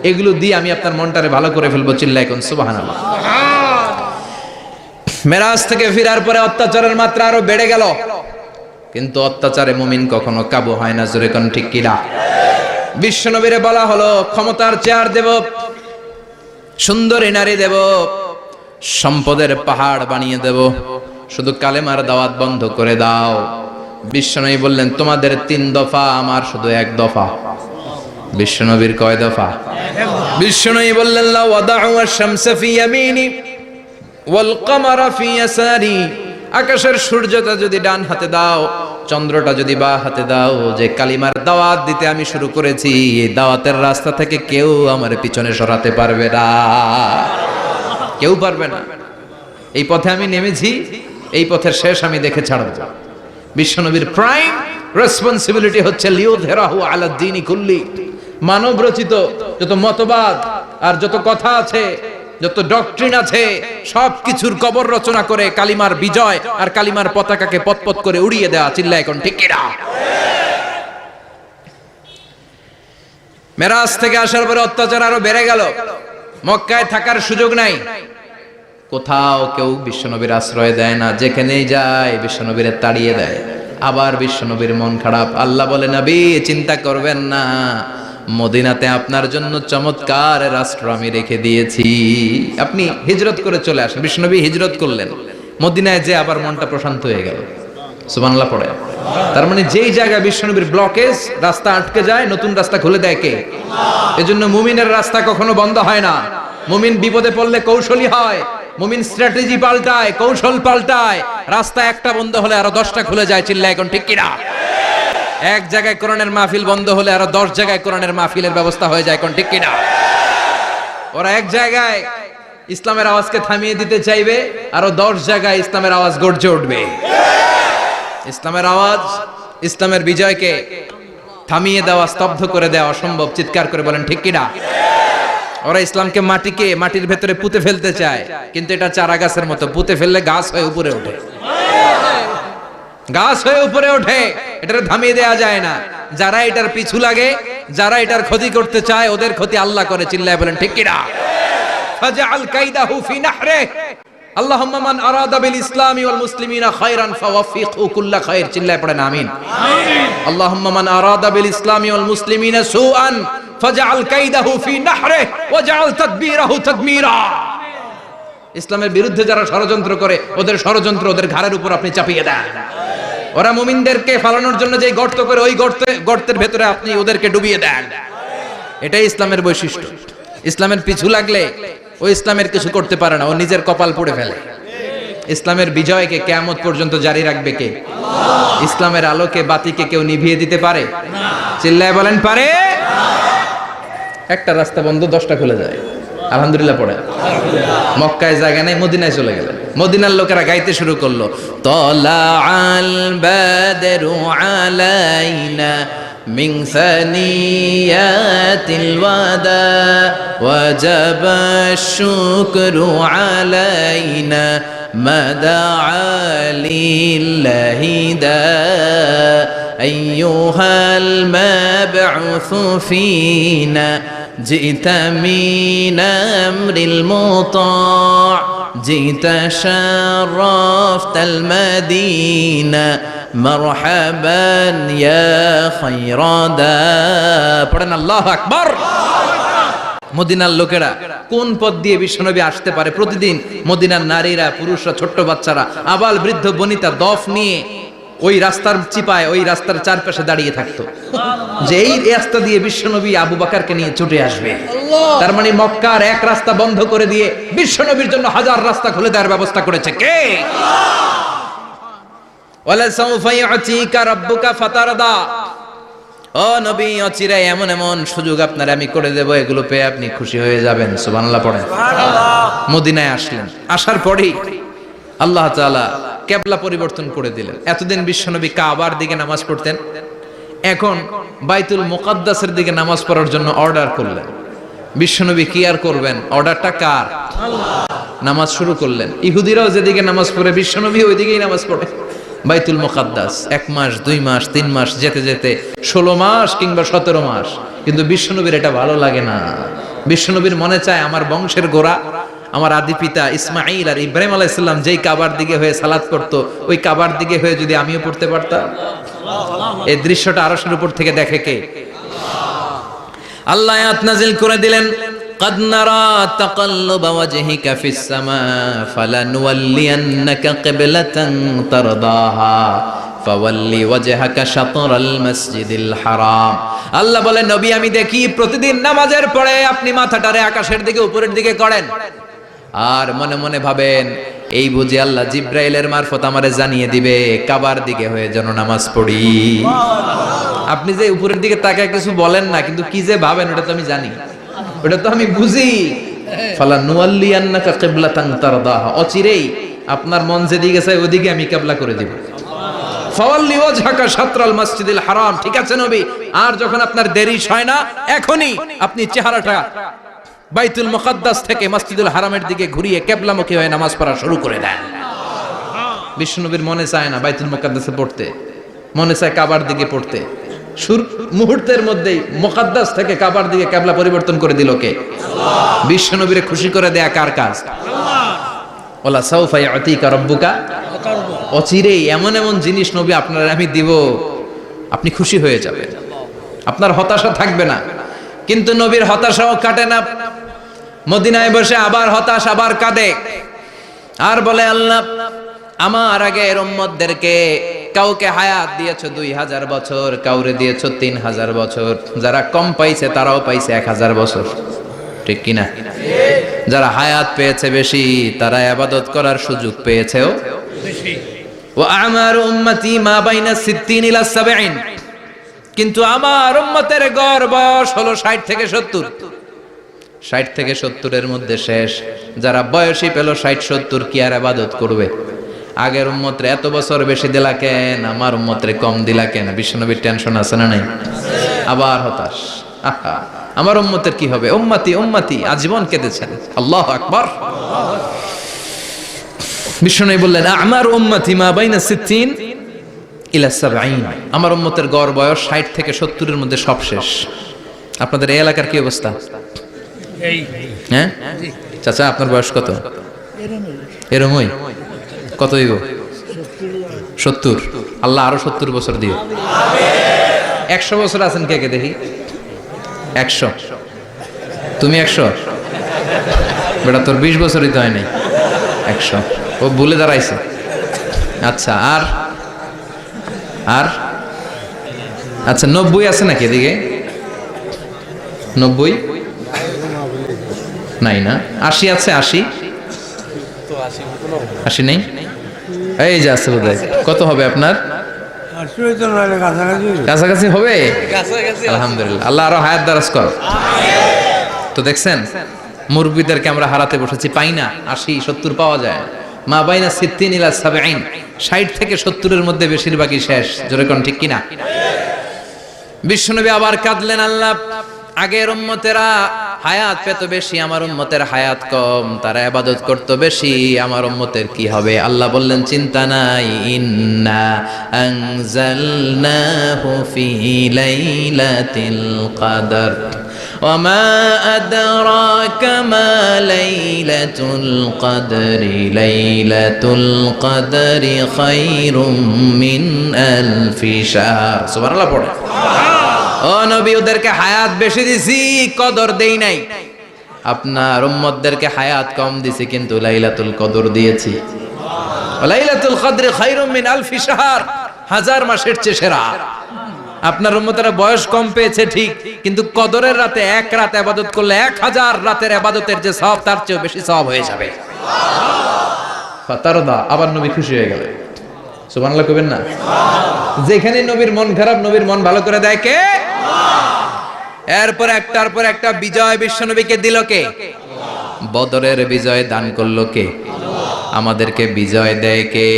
এগুলো দিয়ে আমি আপনার মনটারে ভালো করে ফেলবো। চিল্লায় কোন সুবহানাল্লাহ। মেরাজ থেকে ফিরার পরে অত্যাচারের মাত্রা আরো বেড়ে গেল, কিন্তু অত্যাচারে মুমিন কখনো কাবু হয় না। জোরে কোন ঠিক কিনা? বিশ্বনবীরে বলা হলো, ক্ষমতার চেয়ার দেব, সুন্দরী নারী দেব, সম্পদের পাহাড় বানিয়ে দেব, শুধু কালেমার দাওয়াত বন্ধ করে দাও। বিশ্বনবী বললেন, তোমাদের 3 দফা, আমার শুধু 1 দফা। বিশ্বনবীর কয় দফা? বিশ্বনবী বললেন, লা ওয়াদাউ আশ-শামসা ফি ইয়ামিনি ওয়াল কামারা ফি ইয়াসারি। আকাশের সূর্যটা যদি ডান হাতে দাও, চন্দ্রটা যদি বা হাতে দাও, যে কালিমার দাওয়াত দিতে আমি শুরু করেছি, এই দাওয়াতের রাস্তা থেকে কেউ আমার পিছনে সরাতে পারবে না, কেউ পারবে না। এই পথে আমি নেমেছি, এই পথের শেষ আমি দেখে ছাড়ব। বিশ্বনবীর প্রাইম রেসপন্সিবিলিটি হচ্ছে লিউযহিরাহু আলা দ্বীনি কুল্লি। মানব রচিত যত মতবাদ আর যত কথা আছে, যত ডক্ট্রিন আছে, সবকিছুর কবর রচনা করে কালিমার বিজয় আর কালিমার পতাকাকে পতপত করে উড়িয়ে দেওয়া। চিল্লায় এখন ঠিক কিনা? মেরাজ থেকে আসার পরে অত্যাচার আরো বেড়ে গেল, মক্কায় থাকার সুযোগ নাই, কোথাও কেউ বিশ্বনবীর আশ্রয় দেয় না, যেখানেই যায় বিশ্বনবীরে তাড়িয়ে দেয়। আবার বিশ্বনবীর মন খারাপ। আল্লাহ বলে, নবী চিন্তা করবেন না, মদিনাতে আপনার জন্য চমৎকার রাষ্ট্র আমি রেখে দিয়েছি, আপনি হিজরত করে চলে আসেন। বিশ্বনবী হিজরত করলেন, মদিনায় যে আবার মনটা প্রশান্ত হয়ে গেল। সুবহানাল্লাহ পড়ে। তার মানে যেই জায়গায় বিশ্বনবীর ব্লকেজ, রাস্তা আটকে যায়, নতুন রাস্তা খুলে দেয় কে? এজন্য মুমিনের রাস্তা কখনো বন্ধ হয় না। মুমিন বিপদে পড়লে কৌশলী হয়, মুমিন স্ট্র্যাটেজি পাল্টায়, কৌশল পাল্টায়। রাস্তা একটা বন্ধ হলে আরো 10টা খুলে যায়। চিল্লায় এখন ঠিক কিনা? এক জায়গায় কোরআনের মাহফিল বন্ধ হলে আরো 10 জায়গায় কোরআনের মাহফিলের ব্যবস্থা হয়ে যায়। কোন ঠিক কিনা? ওরা এক জায়গায় ইসলামের আওয়াজকে থামিয়ে দিতে চাইবে, আরো 10 জায়গায় ইসলামের আওয়াজ গর্জে উঠবে। ইসলামের আওয়াজ, ইসলামের বিজয়কে থামিয়ে দেওয়া, স্তব্ধ করে দেওয়া অসম্ভব। চিৎকার করে বলেন ঠিক কিনা? ওরা ইসলামকে মাটির ভেতরে পুঁতে ফেলতে চায়, কিন্তু এটা চারা গাছের মতো, পুঁতে ফেললে গাছ হয়ে উপরে ওঠে, গাছ হয়ে উপরে ওঠে। এটারে থামিয়ে দেওয়া যায় না। যারা এটার পিছু লাগে, যারা এটার ক্ষতি করতে চায়, ওদের ক্ষতি আল্লাহ করে। চিল্লায় বলেন ঠিক কিনা? ফাজআল কাইদাহু ফি নাহরে। আল্লাহুম্মা মান আরাদা বিল ইসলামি ওয়াল মুসলিমিনা খায়রান ফাওয়াফিকহু কুল্লা খায়র। চিল্লায় পড়েন আমিন। আমিন। আল্লাহুম্মা মান আরাদা বিল ইসলামি ওয়াল মুসলিমিনা সুআন ফাজআল কাইদাহু ফি নাহরে ওয়াজআল তাদবীরাহু তাদমীরা। ইসলামের বিরুদ্ধে যারা ষড়যন্ত্র করে, ওদের ষড়যন্ত্র ওদের ঘাড়ের উপর আপনি চাপিয়ে দেন। ওরা মুমিনদেরকে ফালানোর জন্য যে গর্ত করে, ওই গর্তের ভেতরে আপনি ওদেরকে ডুবিয়ে দেন। এটাই ইসলামের বৈশিষ্ট্য। ইসলামের পিছু লাগলে ও ইসলামের কিছু করতে পারে না, ও নিজের কপাল পুড়ে ফেলে। ইসলামের বিজয়কে কিয়ামত পর্যন্ত জারি রাখবে কে? আল্লাহ। ইসলামের আলোকে বাতিকে কেউ নিভিয়ে দিতে পারে না। চিল্লায় বলেন পারে? একটা রাস্তা বন্ধ, 10টা খুলে যায়। আলহামদুলিল্লাহ পড়ে। মক্কায় জায়গা নেই, মদিনায় চলে গেলেন। মদিনার লোকেরা গাইতে শুরু করলো, তলা আল বাদরু আলাইনা মিন সানিয়াতিল ওয়াদা ওয়াজাবা শুকরু আলাইনা মাদা লিল্লাহি দা আইয়ুহাল মাবউসু ফিনা جئت من أمر المطاع جئت شرفت المدينة مرحبا يا خير دا পড়েন আল্লাহু আকবার। মদিনার লোকেরা কোন পথ দিয়ে বিশ্বনবী আসতে পারে? প্রতিদিন মদিনার নারীরা, পুরুষরা, ছোট্ট বাচ্চারা, আবাল বৃদ্ধ বনিতা দফ নিয়ে ওই রাস্তার চিপায়, ওই রাস্তার চারপাশে দাঁড়িয়ে থাকতো, যে এই রাস্তা দিয়ে বিশ্বনবী আবু বকরকে নিয়ে ছুটে আসবে। তার মানে মক্কার এক রাস্তা বন্ধ করে দিয়ে বিশ্বনবীর জন্য হাজার রাস্তা খুলে দেওয়ার ব্যবস্থা করেছে কে? ওয়ালা সাউফা ইউতিকা রাব্বুকা ফাতারদা। ও নবী, অচিরে এমন এমন সুযোগ আপনার আমি করে দেব, এগুলো পেয়ে আপনি খুশি হয়ে যাবেন। সুবহানাল্লাহ পড়েন। মদিনায় আসলেন, আসার পরেই আল্লাহ তাআলা কিবলা পরিবর্তন করে দিলেন। এতদিন বিশ্বনবী কাবার দিকে নামাজ পড়তেন, এখন বাইতুল মুকাদ্দাসের দিকে নামাজ পড়ার জন্য অর্ডার করলেন। বিশ্বনবী কি আর করবেন? অর্ডারটা কার? আল্লাহ। নামাজ শুরু করলেন। ইহুদিরাও যেদিকে নামাজ পড়ে, বিশ্বনবী ওইদিকেই নামাজ পড়ে। বাইতুল মুকাদ্দাস 1 মাস 2 মাস 3 মাস যেতে যেতে 16 মাস কিংবা 17 মাস, কিন্তু বিশ্বনবীর এটা ভালো লাগে না। বিশ্বনবীর মনে চায় আমার বংশের গোড়া, আমার আদি পিতা ইসমাঈল আর ইব্রাহিম আলাইহিস সালাম যেই কাবার দিকে হয়ে সালাত করতো, ওই কাবার দিকে হয়ে যদি আমিও পড়তে পারতাম। এই দৃশ্যটা আরশের উপর থেকে দেখে কে? আল্লাহ আয়াত নাযিল করে দিলেন, قد نرى تقلب وجهك في السماء فلنولينك قبلة ترضاها فولي وجهك شطر المسجد الحرام। আল্লাহ বলে, নবী আমি দেখি প্রতিদিন নামাজের পরে আপনি মাথাটারে আকাশের দিকে, উপরের দিকে করেন, আর মনে মনে ভাবেন এই বুঝি আল্লাহ জিব্রাইলের মারফত আমারে জানিয়ে দিবে কাবার দিকে হয়ে যেন নামাজ পড়ি। আপনি যে উপরের দিকে তাকায় কিছু বলেন না, কিন্তু কি যে ভাবেন ওটা তো আমি জানি, ওটা তো আমি বুঝি। ফালা নুয়াল্লিয়ান্নাকা কিবলাতান তারদাহা, অচিরেই আপনার মন যেদিকে চায় ওদিকে আমি কিবলা করে দেব। ফাওয়াল্লি ওয়াজহাকা শাতরাল মসজিদিল হারাম। ঠিক আছে নবী, আর যখন আপনার দেরি হয় না, এখনই আপনি চেহারাটা বাইতুল মুকাদ্দাস থেকে মসজিদুল হারামের দিকে ঘুরিয়ে কিবলামুখী হয়ে নামাজ পড়া শুরু করে দেন। বিশ্বনবীর মনে চায় না বাইতুল মুকাদ্দাসে পড়তে, মনে চায় কাবার দিকে পড়তে। মুহূর্তের মধ্যেই মুকাদ্দাস থেকে কাবার দিকে কিবলা পরিবর্তন করে দিল কে? আল্লাহ। বিশ্বনবীরে খুশি করে দেয়া কার কাজ? আল্লাহ। ওয়ালা সাউফা ইউতিকা রাব্বুকা, অচিরেই এমন এমন জিনিস নবী আপনার আমি দিব, আপনি খুশি হয়ে যাবেন, আপনার হতাশা থাকবে না। কিন্তু নবীর হতাশাও কাটে না। মদিনায় বসে আবার হতাশ, আবার কাঁদে, আর বলে আল্লাহ আমার আগের উম্মতদেরকে কাউকে হায়াত দিয়েছো 2000 বছর, কাউরে দিয়েছো 3000 বছর, যারা কম পাইছে তারাও পাইছে 1000 বছর, ঠিক কিনা? যারা হায়াত পেয়েছে বেশি তারা ইবাদত করার সুযোগ পেয়েছেও বেশি। ওয়া আমারু উম্মতি মা বাইনা 60 ইলা 70, কিন্তু আমার উম্মতের গড় বয়স হলো 60 থেকে 70। 60 থেকে 70 এর মধ্যে শেষ। যারা বয়সী পেল 60-70 কি আর ইবাদত করবে? আগের উম্মতরে এত বছর বেশি দিলা কেন, আমার উম্মতরে কম দিলা কেন? বিশ্বনবীর টেনশন আছে না নাই? আবার হতাশ, আহা আমার উম্মতের কি হবে? উম্মতি উম্মতি আজীবন কেঁদেছেন। আল্লাহু আকবার। বিশ্বনবী বললেন আমার উম্মতি মা বাইনা 60 ইলা 70, আমার উম্মতের গড় বয়স 60 থেকে 70 এর মধ্যে সব শেষ। আপনাদের এই এলাকার কি অবস্থা? হ্যাঁ চাচা, আপনার বয়স কত? এরমই। কত হইব? 70। আল্লাহ আরো 70 বছর দিও। 100 বছর আছেন কে কে দেখি? 100। তুমি 100? বেটা তোর 20 বছরই তো হয় নাই। 100 ও ভুলে দাঁড়াইছে। আচ্ছা, আর আর আচ্ছা 90 আছে নাকি এদিকে? 90 নাই না? 80 আছে? 80 নেই? এই যে আছে বোধহয়। কত হবে আপনার? কাছাকাছি হবে। আলহামদুলিল্লাহ, আল্লাহ আরো হায়াত দারাজ কর। তো দেখছেন মুরব্বীদেরকে আমরা হারাতে বসেছি, পাই না। 80-70 পাওয়া যায়। মা বাইনা 60 ইলা 70, 60 থেকে 70 এর মধ্যে বেশিরভাগই শেষ। জোরে কোন ঠিক কিনা? বিশ্বনবী আবার কাঁদলেন, আল্লাহ আগের উম্মতেরা হায়াত পেত বেশি, আমার উম্মতের হায়াত কম, তারা ইবাদত করত বেশি, আমার উম্মতের কি হবে? আল্লাহ বললেন চিন্তা নাই, ইন্না আনজালনাহু ফি লাইলাতিল কদর ওয়া মা আদরাকা মা লাইলাতুল কদরি লাইলাতুল কদরি খায়রুম মিন আলফি শাহর। সুবহানাল্লাহ পড়ে। ও নবী, ওদেরকে হায়াত বেশি দিছি, কদর দেই নাই। আপনার উম্মতদেরকে হায়াত কম দিছি, কিন্তু লাইলাতুল কদর দিয়েছি। লাইলাতুল কদরি খায়রুম মিন আলফি শাহর, 1000 মাসের চেয়ে সেরা। আপনার উম্মতেরা বয়স কম পেয়েছে ঠিক, কিন্তু কদরের রাতে এক রাত ইবাদত করলে 1000 রাতের ইবাদতের যে সওয়াব তার চেয়ে বেশি সওয়াব হয়ে যাবে। ফাতারদা, আবার নবী খুশি হয়ে গেলেন। সুবহানাল্লাহ কইবেন না? যেখানে নবীর মন খারাপ, নবীর মন ভালো করে দেয় কে? এরপর একটার পর একটা বিজয় বিশ্বনবীকে দিল কে? বদরের বিজয় দান করলো কে? আমাদেরকে বিজয় দেয় কে?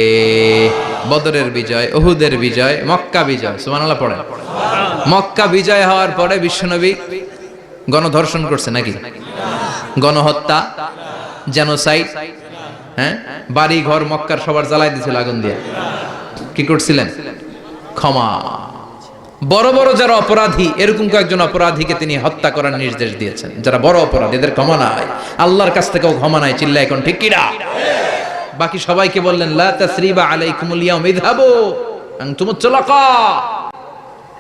বদরের বিজয়, উহুদের বিজয়, মক্কা বিজয়। সুবহানাল্লাহ পড়ে। মক্কা বিজয় হওয়ার পরে বিশ্বনবী গণধর্ষণ করছে নাকি? গণহত্যা, জেনোসাইড, হ্যাঁ, বাড়ি ঘর মক্কার সবার জ্বালাই দিয়েছিল আগুন দিয়ে। কি করছিলেন? ক্ষমা। বড় বড় যারা অপরাধী, এরকম কয়েকজন অপরাধীকে তিনি হত্যা করার নির্দেশ দিয়েছেন। যারা বড় অপরাধী, এদের ক্ষমা নাই, আল্লাহর কাছ থেকেও ক্ষমা নাই। চিল্লায় এখন ঠিক কিনা? বাকি সবাইকে বললেন লা তাসরিবা আলাইকুমুল ইয়াউম ইযহাবু আনতুমুত তুলাকা,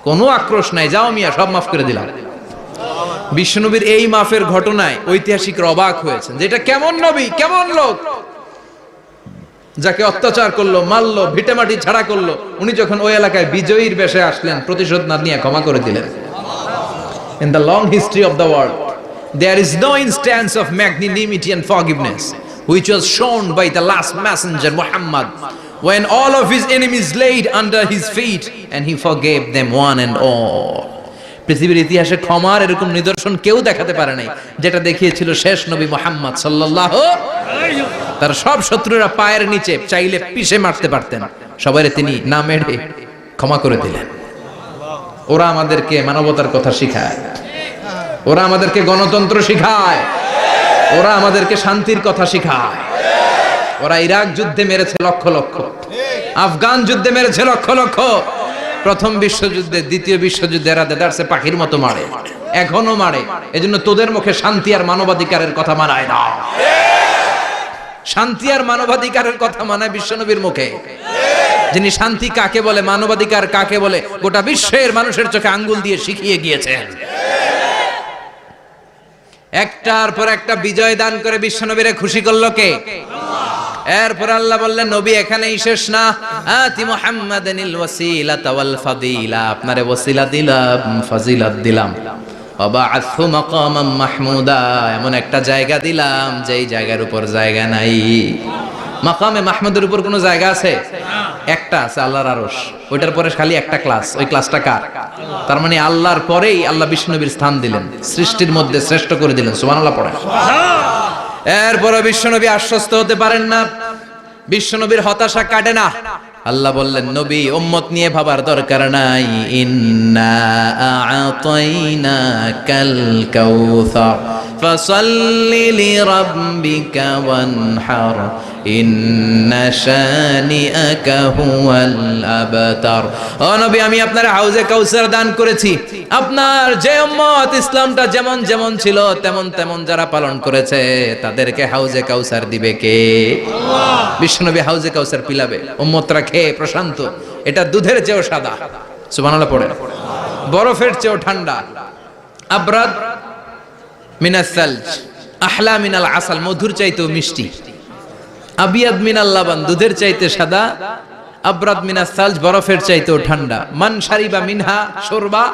কোনো আক্রোশ নাই, যাও মিয়া, সব মাফ করে দিলাম। বিশ্বনবীর এই মাফের ঘটনায় ঐতিহাসিকরা অবাক হয়েছেন যে এটা কেমন নবী, কেমন লোক, যাকে অত্যাচার করলো, মারলো, ভিটেমাটি ছাড়া করলো, উনি যখন ওই এলাকায় বিজয়ীর বেশে আসলেন, প্রতিশোধ না নিয়ে ক্ষমা করে দিলেন। In the long history of the world, there is no instance of magnanimity and forgiveness which was shown by the last messenger Muhammad, when all of his enemies laid under his feet and he forgave them one and all. পৃথিবীর ইতিহাসে ক্ষমার এরকম নিদর্শন কেউ দেখাতে পারে নাই, যেটা দেখিয়েছিল শেষ নবী মুহাম্মদ সাল্লাল্লাহু আলাইহি ওয়াসাল্লাম। তার সব শত্রুরা পায়ের নিচে চাইলে পিষে মারতে পারতেন, সবাইরে তিনি না মেরে ক্ষমা করে দিলেন। ওরা আমাদেরকে মানবতার কথা শিখায়, ওরা আমাদেরকে গণতন্ত্র শিখায়, ওরা আমাদেরকে শান্তির কথা শিখায়। ওরা ইরাক যুদ্ধে মেরেছে লক্ষ লক্ষ, আফগান যুদ্ধে মেরেছে লক্ষ লক্ষ, প্রথম বিশ্বযুদ্ধে, দ্বিতীয় বিশ্বযুদ্ধে এরা দেদারসে পাখির মতো মারে, এখনো মারে। এজন্য তোদের মুখে শান্তি আর মানবাধিকারের কথা মানায় না। শান্তি আর মানবাধিকারের কথা মানায় বিশ্বনবীর মুখে, যিনি শান্তি কাকে বলে, মানবাধিকার কাকে বলে, গোটা বিশ্বের মানুষের চোখে আঙ্গুল দিয়ে শিখিয়ে গিয়েছেন। একটার পর একটা বিজয় দান করে বিশ্বনবীরে খুশি করলো কে? এরপর আল্লাহ বললেন নবী এখানেই শেষ না, আতি মুহাম্মাদানিল ওয়াসিলাতা ওয়াল ফাদিলা, আপনারে ওয়াসিলা দিলাম, ফাজিলাত দিলাম, ওয়াবা'আথহু মাকামান মাহমুদা, এমন একটা জায়গা দিলাম যেই জায়গার উপর জায়গা নাই। মাকামে মাহমুদের উপর কোনো জায়গা আছে? একটা আছে, আল্লাহর আরশ। ওইটার পরে খালি একটা ক্লাস, ওই ক্লাসটা কার? তার মানে আল্লাহর পরেই আল্লাহ বিশ্বনবীর স্থান দিলেন, সৃষ্টির মধ্যে শ্রেষ্ঠ করে দিলেন। সুবহানাল্লাহ পড়েন। এরপরে বিশ্বনবী আশ্বস্ত হতে পারেন না, বিশ্বনবীর হতাশা কাটে না। আল্লাহ বললেন নবী উম্মত নিয়ে ভাবার দরকার নাই, ইন্না আ'তাইনাকাল কাউসার ফাসাল্লি লিরাব্বিকা ওয়ানহার ইন্না শানিআকা হুয়াল আবতার। ও নবী আমি আপনার হাউজে কাউসার দান করেছি, আপনার যে উম্মত ইসলামটা যেমন যেমন ছিল তেমন তেমন যারা পালন করেছে তাদেরকে হাউজে কাউসার দিবে কে? আল্লাহ। বিশ্বনবী হাউজে কাউসার পিলাবে, উম্মতরা খেয়ে প্রশান্ত। এটা দুধের চেয়েও সাদা, সুবহানাল্লাহ পড়ে, বরফের চেয়েও ঠান্ডা, আবরাদ মিনাস সালজ আহলা মিনাল আসাল, মধুর চাইতেও মিষ্টি, আবিয়াদ মিনাল লাবান, দুধের চাইতে সাদা, আবরাদ মিনাস সালজ, বরফের চাইতেও ঠান্ডা। মান শারিবা মিনহা শুরবা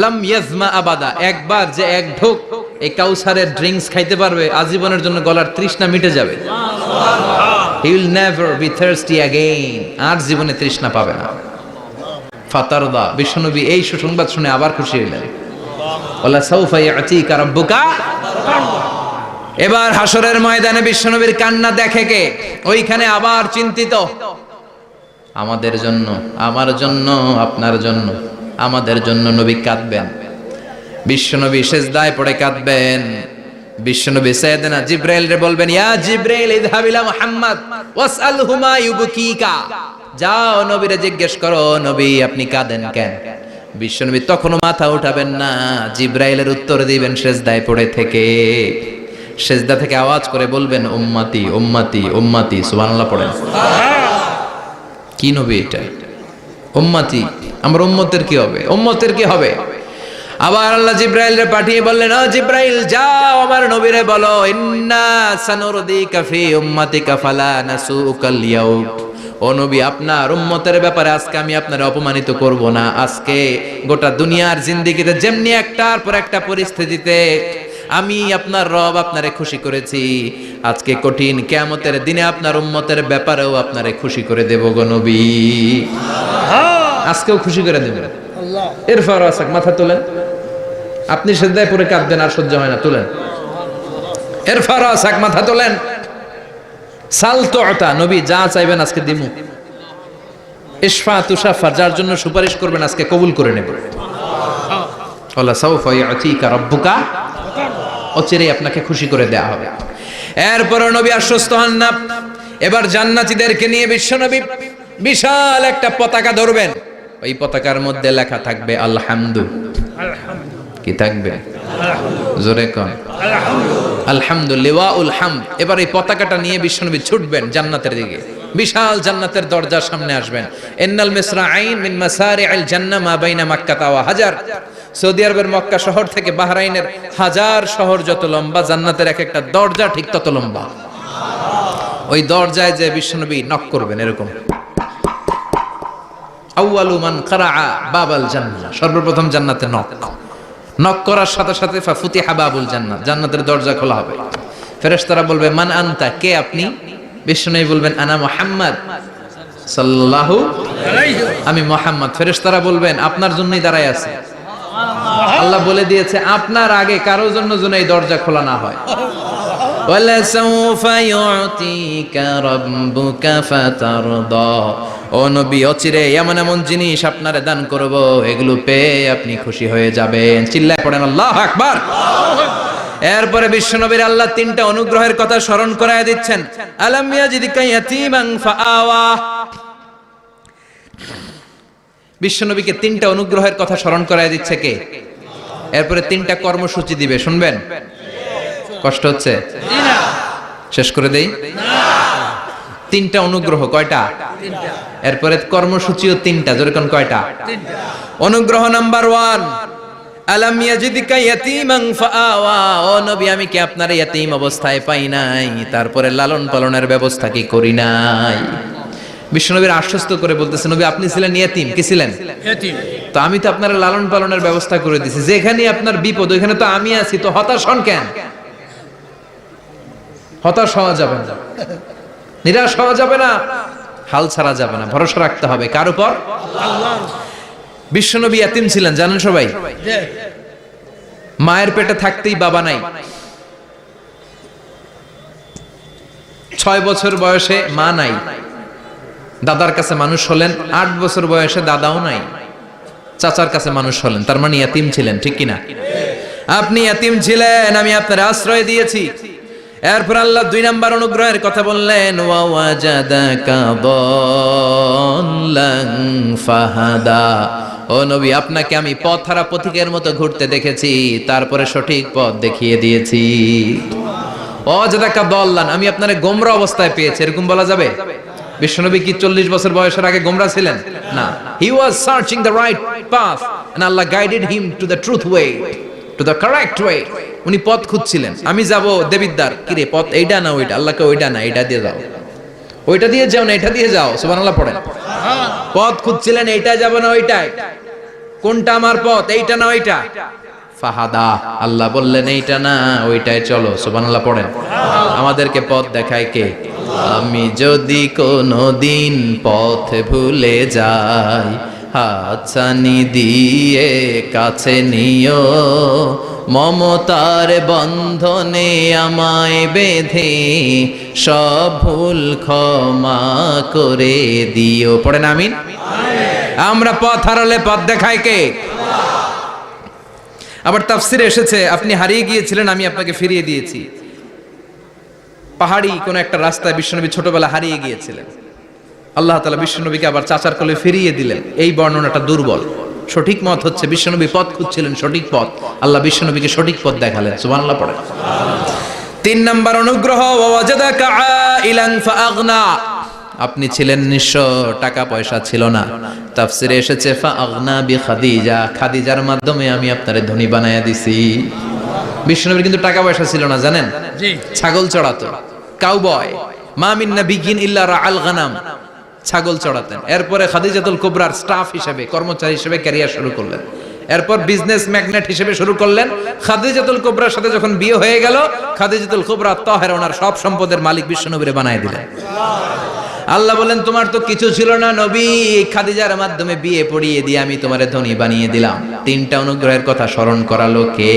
লাম ইয়াজমা আবাদা, একবার যে এক ঢোক এই কাউসারের ড্রিঙ্কস খাইতে পারবে আজীবনের জন্য গলার তৃষ্ণা মিটে যাবে। He will never be thirsty again, আর জীবনে তৃষ্ণা পাবে না। ফাতারদা, বিশ্বনবী এই সুসংবাদ শুনে আবার খুশি হলেন। ওয়ালা সাউফা ইয়াতিকা রাব্বুকা। এবার হাসরের ময়দানে বিশ্বনবীর কান্না দেখে কে? ওইখানে আবার চিন্তিত, আমাদের জন্য, আমার জন্য, আপনার জন্য, আমাদের জন্য নবী কাঁদবেন। বিশ্বনবী সিজদায় পড়ে কাঁদবেন। বিশ্বনবী সাইয়েদনা জিবরাইলরে বলবেন, ইয়া জিবরাইল ইযহাব ইলা মুহাম্মদ ওয়াসআলহু মা ইউবকিকা, যাও নবীরে জিজ্ঞেস করো নবী আপনি কাঁদেন কেন? বিশ্বনবী তখনও মাথা উঠাবেন না, জিবরাইলের উত্তর দিবেন সিজদায় পড়ে থেকে। সিজদা থেকে আওয়াজ করে বলবেন উম্মতি উম্মতি উম্মতি। সুবহানাল্লাহ পড়েন। কি নবী এটা? উম্মতি, আমার উম্মতের কি হবে? উম্মতের কি হবে? আবার আল্লাহ জিবরাইলরে পাঠিয়ে বললেন, ও জিবরাইল যাও আমার নবীরে বলো, ইন্না সানুরদিকা ফি উম্মাতিকা ফালা নাসুকাল ইয়াউম, ও নবী আপনার উম্মতের ব্যাপারে আজকে আমি আপনারে অপমানিত করব না। আজকে গোটা দুনিয়ার জিন্দেগিতে যেমনি একটার পর একটা পরিস্থিতিতে আমি আপনার রব আপনারে খুশি করেছি, আজকে কঠিন কিয়ামতের দিনে আপনার উম্মতের ব্যাপারেও আপনারে খুশি করে দেব গো নবী। আজকেও খুশি করে দেবেন। এরপর আসাক, মাথা তোলেন। আপনি সিজদায় পড়ে কাঁদবেন আর সহ্য হয় না, তুলেন। এরপর আসাক, মাথা তোলেন। সাল তুতা, নবী যা চাইবেন আজকে দিমু। ইশফা তুশাফা, যার জন্য সুপারিশ করবেন আজকে কবুল করে নেব। ওয়ালা সাউফা ইয়াতিকা রাব্বুকা, অচিরেই আপনাকে খুশি করে দেয়া হবে। এরপর নবী আশ্বস্ত হন না। এবার জান্নাতীদেরকে নিয়ে বিশ্বনবী বিশাল একটা পতাকা ধরবেন। ওই পতাকার মধ্যে লেখা থাকবে আলহামদু। কি থাকবে? জোরে কোন আলহামদুলিল্লাহ ওয়াল হামদ। এবার এই পতাকাটা নিয়ে বিশ্বনবী ছুটবেন জান্নাতের দিকে। বিশাল জান্নাতের দরজার সামনে আসবেন। ইন্নাল মিসরাঈন মিন মাসারি'আল জান্নাহ মা বাইনা মাক্কাহ ওয়া হাজার। সৌদি আরবের মক্কা শহর থেকে বাহরাইনের হাজার শহর যত লম্বা, জান্নাতের এক একটা দরজা ঠিক তত লম্বা। ওই দরজায় যে বিশ্বনবী নক করবেন এরকম, আউয়ালু মান কারাআ বাবাল জান্নাহ, সর্বপ্রথম জান্নাতে নক। নক করার সাথে সাথে ফাফুতিহা বাবুল জান্নাহ, জান্নাতের দরজা খোলা হবে। ফেরেশতারা বলবে মান আনতা, কে আপনি? বিশ্বনবী বলবেন আনা মুহাম্মদ সাল্লাল্লাহু আলাইহি, আমি মুহাম্মদ। ফেরেশতারা বলবেন আপনার জন্যই দাঁড়ায় আছি। আল্লাহ বলে দিয়েছে আপনার আগে কারোর জন্য যেন এই দরজা খোলা না হয়। ওয়ালা সাউফা ইউতিকা রাব্বুকা ফাতারদা, ও নবী অচিরে এমন এমন জিনিস আপনারে দান করব, এগুলো পেয়ে আপনি খুশি হয়ে যাবেন। চিল্লায় পড়েন আল্লাহু আকবার। এরপরে বিশ্বনবীর আল্লাহ তিনটা অনুগ্রহের কথা স্মরণ করায় দিচ্ছেন। আলাম ইয়াজিদকা ইয়াতীমান ফাআওয়া, বিশ্বনবীকে তিনটা অনুগ্রহের কথা স্মরণ করায় দিচ্ছে কে? এরপরে তিনটা কর্মসূচি দিবে, শুনবেন? কষ্ট হচ্ছে? শেষ করে দেই। তিনটা অনুগ্রহ, কয়টা? এরপরে কর্মসূচিও তিনটা, যেরকম কয়টা? অনুগ্রহ নাম্বার 1, আলাম ইয়াজিদিকা ইয়াতীমান ফাআওয়া, ও নবী আমি কি আপনার ইয়াতীম অবস্থায় পাই নাই, তারপরে লালন পালনের ব্যবস্থা কি করি নাই? বিশ্বনবীর আশ্বস্ত করে বলতেছে, নবী আপনি ছিলেন ইয়াতীম, কি ছিলেন? ইয়াতীম। তো আমি তো আপনার লালন পালনের ব্যবস্থা করে দিছি, যেখানে আপনার বিপদ ওইখানে তো আমি আছি, তো হতাশ হন কেন? হতাশ হওয়া যাবে না, নিরাশ হওয়া যাবে না, হাল ছাড়া যাবে না, ভরসা রাখতে হবে কার উপর? আল্লাহর। বিশ্বনবী ইয়াতীম ছিলেন জানেন সবাই। জি। মায়ের পেটে থাকতেই বাবা নাই, 6 বছর বয়সে মা নাই, দাদার কাছে মানুষ হলেন, 8 বছর বয়সে দাদাও নাই, চাচার কাছে মানুষ হলেন, তার মানে ইয়াতীম ছিলেন, ঠিক কিনা? আপনি ইয়াতীম ছিলেন, আমি আপনার আশ্রয় দিয়েছি। এরপর আল্লাহ 2 নাম্বার অনুগ্রহের কথা বললেন, ওয়া ওয়াজাদাকা দাল্লান ফাহাদা, ও নবী আপনাকে আমি পথহারা পথিকের মতো ঘুরতে দেখেছি, তারপরে সঠিক পথ দেখিয়ে দিয়েছি। ওয়াজাদাকা দাল্লান, আমি আপনারে গোমরা অবস্থায় পেয়েছি, এরকম বলা যাবে? বিশ্বনবী কি 40 বছর বয়সের আগে গোমরা ছিলেন? না, he was searching the right path and Allah guided him to the truth way, to the correct way. উনি পথ খুঁজছিলেন, আমি যাব দেবিদ্দার, কি রে পথ এইটা না ওইটা? আল্লাহকে ওইটা না এইটা দিয়ে যাও, ওইটা দিয়ে যাও না এটা দিয়ে যাও, সুবহানাল্লাহ পড়েন। পথ খুঁজছিলেন, এইটা যাব না ওইটাই, কোনটা আমার পথ, এইটা না ওইটা? ফাহাদা, আল্লাহ বললেন এইটা না ওইটাই চলো, সুবহানাল্লাহ পড়েন। আমাদেরকে পথ দেখায় কে? আমি যদি কোনদিন পথ ভুলে যাই, হাতছানি দিয়ে কাছে নিও, মমতার বন্ধনে আমায় বেঁধে সব ভুল ক্ষমা করে দিও, পড়েন আমিন। আমরা পথ হারালে পথ দেখায় কে? আবার তাফসিরে এসেছে, আপনি হারিয়ে গিয়েছিলেন, আমি আপনাকে ফিরিয়ে দিয়েছি। পাহাড়ি কোন একটা রাস্তায় বিশ্বনবী ছোটবেলা হারিয়ে গিয়েছিলেন, আল্লাহ তাআলা বিশ্বনবীকে আবার চাচার কোলে ফিরিয়ে দিলেন। এই বর্ণনাটা দুর্বল, সঠিক মত হচ্ছে বিশ্বনবী পথ খুঁজছিলেন, সঠিক পথ, আল্লাহ বিশ্বনবীকে সঠিক পথ দেখালেন, সুবহানাল্লাহ পড়েন। 3 নাম্বার অনুগ্রহ, ওয়াজাদাকা আইলান ফাআগনা, আপনি ছিলেন নিঃস্ব, টাকা পয়সা ছিল না। তাফসিরে এসেছে ফাআগনা বিখাদিজা, খাদিজার মাধ্যমে আমি আপনারে ধনী বানায়া দিছি। বিশ্বনবীর কিন্তু টাকা পয়সা ছিল না জানেন, জি। ছাগল চড়াতো, কাউবয়, মা মিন নাবিয়্যিন ইল্লা রাআল গানাম, ছাগল চড়াতেন। এরপরে খাদিজাতুল কুবরার স্টাফ হিসেবে, কর্মচারী হিসেবে ক্যারিয়ার শুরু করলেন। এরপর বিজনেস ম্যাগনেট হিসেবে শুরু করলেন। খাদিজাতুল কুবরার সাথে যখন বিয়ে হয়ে গেল, খাদিজাতুল কুবরা তাহেরা ওনার সব সম্পদের মালিক বিশ্বনবীরে বানায় দিলেন। আল্লাহ বলেন তোমার তো কিছু ছিল না নবী, খাদিজার মাধ্যমে বিয়ে পড়িয়ে দিয়ে আমি তোমারে ধনী বানিয়ে দিলাম। 3টা অনুগ্রহের কথা স্মরণ করালো কে?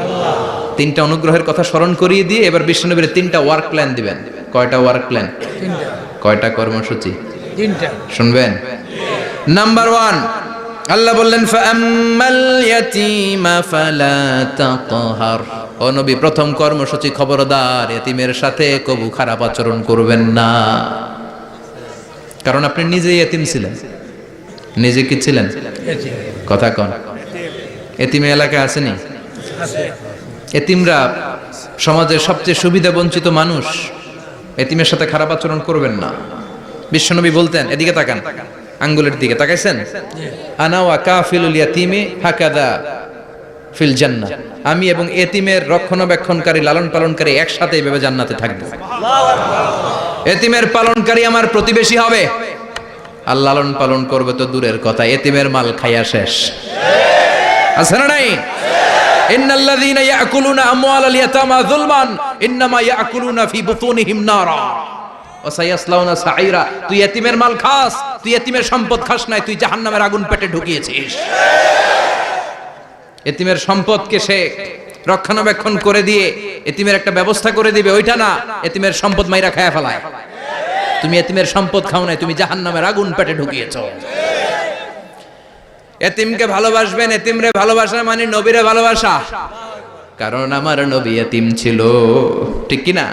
আল্লাহ। 3টা অনুগ্রহের কথা স্মরণ করিয়ে দিয়ে এবার বিশ্বনবীর 3টা ওয়ার্ক প্ল্যান দিবেন। কয়টা ওয়ার্ক প্ল্যান? 3টা। কয়টা কর্মসূচি? 3টা। শুনবেন। নাম্বার 1, আল্লাহ বললেন ফাআম্মাল ইয়াতীমা ফালা তাকহার, ও নবী প্রথম কর্মসূচি খবরদার এতিমের সাথে কবু খারাপ আচরণ করবেন না, কারণ আপনি নিজে এতিম ছিলেন। নিজে কি ছিলেন? কথা কন। এতিম এলাকায় আসেনি? এতিমরা সমাজের সবচেয়ে সুবিধা বঞ্চিত মানুষ, এতিমের সাথে খারাপ আচরণ করবেন না। বিশ্বনবী বলতেন, এদিকে তাকান, আঙ্গুলের দিকে তাকাইছেন, আনা ওয়া কাফিলুল ইয়াতীমি হাকাদা ফিল জান্নাহ, আমি এবং এতিমের রক্ষণাবেক্ষণকারী লালন পালনকারী একসাথে এইভাবে জান্নাতে থাকবো। এতিমের পালনকারী আমার প্রতিবেশী হবে, আর লালন পালন করবে তো দূরের কথা, এতিমের মাল খাইয়া শেষ। আছে না নাই? ইন্নাল্লাযীনা ইয়াকুলুনা আমওয়ালাল ইয়াতামা যুলমান ইন্নামা ইয়াকুলুনা ফি বুতুনিহিম নারা ওয়া সায়াসলাউনা সাঈরা। তুই এতিমের মাল খাস, তুই এতিমের সম্পদ খাস নাই, তুই জাহান্নামের আগুন পেটে ঢুকিয়েছিস। এতিমের সম্পদকে সে রক্ষণাবেক্ষণ করে দিয়ে এতিমের একটা ব্যবস্থা করে দিবে, ওইটা না, এতিমের সম্পদ মাইরা খায়া ফেলায়। তুমি এতিমের সম্পদ খাও নাই, তুমি জাহান্নামের আগুন পেটে ঢুকিয়েছো। এতিমকে ভালোবাসবেন, এতিমরে ভালোবাসা মানে নবীরে ভালোবাসা, কারণ আমার নবী এতিম ছিল, ঠিক কি না?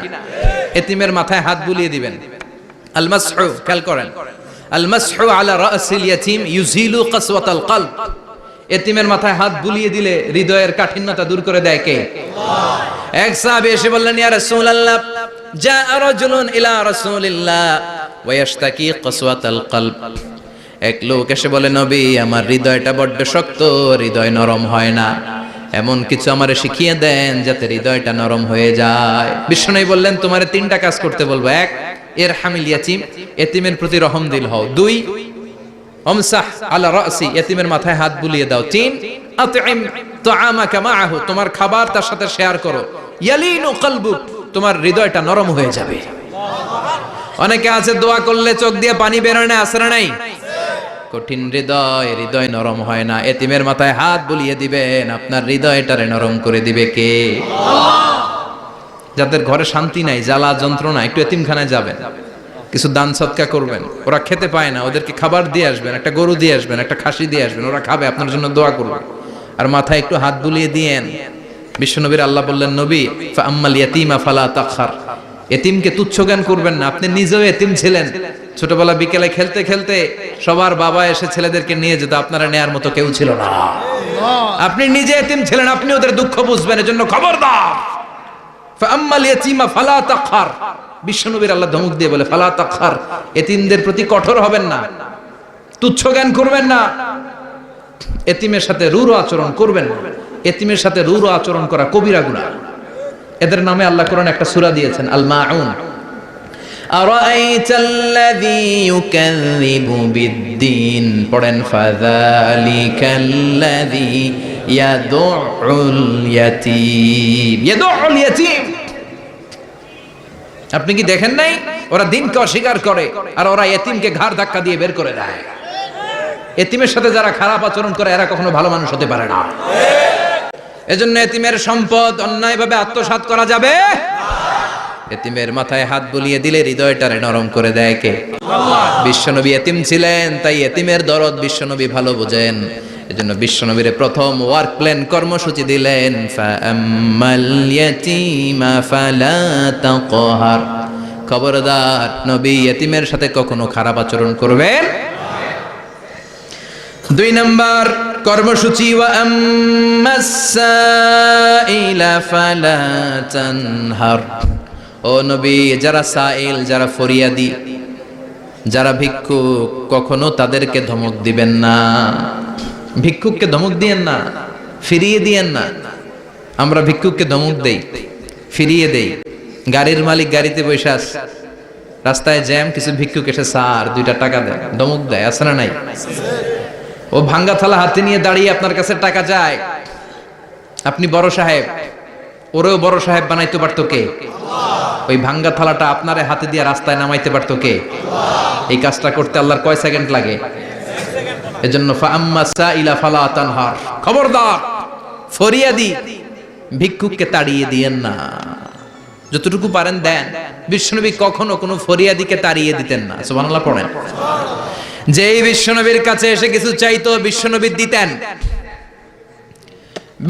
এতিমের মাথায় হাত বুলিয়ে দিবেন। আল মাসহু, খেয়াল করেন, আল মাসহু আলা রাসিল ইয়াতীম ইউজিলু কাসওয়াতাল কলব, এতিমের মাথায় হাত বুলিয়ে দিলে হৃদয়ের কাঠিন্যতা দূর করে দেয় কে? আল্লাহ। এক সাহাবী এসে বললেন, ইয়া রাসূলুল্লাহ, জা রাজুলুন ইলা রাসূলিল্লাহ ওয়া ইয়াশতাকি কাসওয়াতাল কলব, এক লোক এসে বলে, নবী আমার হৃদয়টা বড্ড শক্ত, হৃদয় নরম হয় না, এমন কিছু আমারে শিখিয়ে দেন যাতে হৃদয়টা নরম হয়ে যায়। বিশ্বনবী বললেন, তোমারে 3টা কাজ করতে বলবো। 1, ইরহামিল ইয়াতীম, এতিমের প্রতি রহমদিল হও। 2, আমসাহ আলা রাসি, এতিমের মাথায় হাত বুলিয়ে দাও। 3, আতইম তুআমাকা মাআহু, তোমার খাবার তার সাথে শেয়ার করো। ইয়ালিনু কলবুক, তোমার হৃদয়টা নরম হয়ে যাবে। অনেকে আছে দোয়া করলে চোখ দিয়ে পানি বের হয় না, আছে না নাই? কঠিন হৃদয়, হৃদয় নরম হয় না। এতিমের মাথায় হাত বুলিয়ে দিবেন, আপনার হৃদয়টারে নরম করে দিবে কে? যাদের ঘরে শান্তি নাই, জ্বালা যন্ত্রণা, একটু এতিমখানায় যাবেন, কিছু দান সদকা করবেন। ওরা খেতে পায় না, ওদেরকে খাবার দিয়ে আসবেন, একটা গরু দিয়ে আসবেন, একটা খাসি দিয়ে আসবেন, ওরা খাবে, আপনার জন্য দোয়া করবে। আর মাথায় একটু হাত বুলিয়ে দিয়েন। বিশ্বনবীর আল্লাহ বললেন, নবী ফাআম্মাল ইয়াতীমা ফালা তাখহার, এতিমকে তুচ্ছ জ্ঞান করবেন না। আপনি নিজেও এতিম ছিলেন, ছোটবেলা বিকেলে খেলতে খেলতে সবার বাবা এসে ছেলেদেরকে নিয়ে যেত, আপনারা নেয়ার মতো কেউ ছিল না। আপনি নিজে এতিম ছিলেন, আপনি ওদের দুঃখ বুঝবেন, এজন্য খবরদার। ফাআম্মাল ইয়াতীমা ফালা তাখহার, বিশ্বনবীর আল্লাহ ধমক দিয়ে বলে, ফালা তাখহার, এতিমদের প্রতি কঠোর হবেন না, তুচ্ছ জ্ঞান করবেন না, এতিমের সাথে রূঢ় আচরণ করবেন না। এতিমের সাথে রূঢ় আচরণ করা কবিরা গুনাহ। এদের নামে আল্লাহ কোরআনে একটা সূরা দিয়েছেন, আল মাউন। আরাআইতাল্লাযী ইউকাযযিবু বিদ্দীন, পড়েন, ফাযালিকাল্লাযী ইয়াদুউল ইয়াতীম, ইয়াদুউল ইয়াতীম। আপনি কি দেখেন নাই ওরা দিনকে অস্বীকার করে আর ওরা এতিমকে ঘাড় ধাক্কা দিয়ে বের করে দেয়। এতিমের সাথে যারা খারাপ আচরণ করে এরা কখনো ভালো মানুষ হতে পারে না। এজন্য এতিমের সম্পদ অন্যায়ভাবে আত্মসাৎ করা যাবে না। এতিমের মাথায় হাত বুলিয়ে দিলে হৃদয়টারে নরম করে দেয় কে? আল্লাহ। বিশ্বনবী এতিম ছিলেন, তাই এতিমের দরদ বিশ্বনবী ভালো বোঝেন। এজন্য বিশ্বনবীর প্রথম ওয়ার্ক প্ল্যান কর্মসূচি দিলেন, ফাআম্মাল ইয়াতীমা ফালা তাকহার, খবরদার নবী এতিমের সাথে কখনো খারাপ আচরণ করবেন। 2 নাম্বার কর্মসূচি, ওয়া আম্মাস সাইলা ফালা তানহার, ও নবী যারা সাইল, যারা ফরিয়াদি, যারা ভিক্ষুক, কখনো তাদেরকে ধমক দিবেন না। ভিক্ষুককে ধমক দিয়েন না, ফিরিয়ে দিয়েন না। আমরা ভিক্ষুককে ধমক দেই, ফিরিয়ে দেই। গাড়ির মালিক গাড়িতে বসে আছে, রাস্তায় জ্যাম, কিছু ভিক্ষুক এসে স্যার 2টা টাকা দেয়, ধমক দেয়, আছে না নাই? ও ভাঙ্গা থালা হাতে নিয়ে দাঁড়িয়ে আপনার কাছে টাকা চায়। আপনি বড় সাহেব, ওরেও বড় সাহেব বানাইতে পারতো কে? ওই ভাঙ্গা থালাটা আপনারে হাতে দিয়ে রাস্তায় নামাইতে পারতো কে? এই কাজটা করতে আল্লাহর কয় সেকেন্ড লাগে? এজন্য ফাআম্মাস সাইলা ফালা তানহার, খবরদার ফরিয়াদি ভিক্ষুককে তাড়িয়ে দিয়েন না। যতটুকু পারেন দেন। বিশ্বনবী কখনো কোনো ফরিয়াদিকে তাড়িয়ে দিতেন না। সুবহানাল্লাহ পড়েন। যেই বিশ্বনবীর কাছে এসে কিছু চাইতো বিশ্বনবী দিতেন।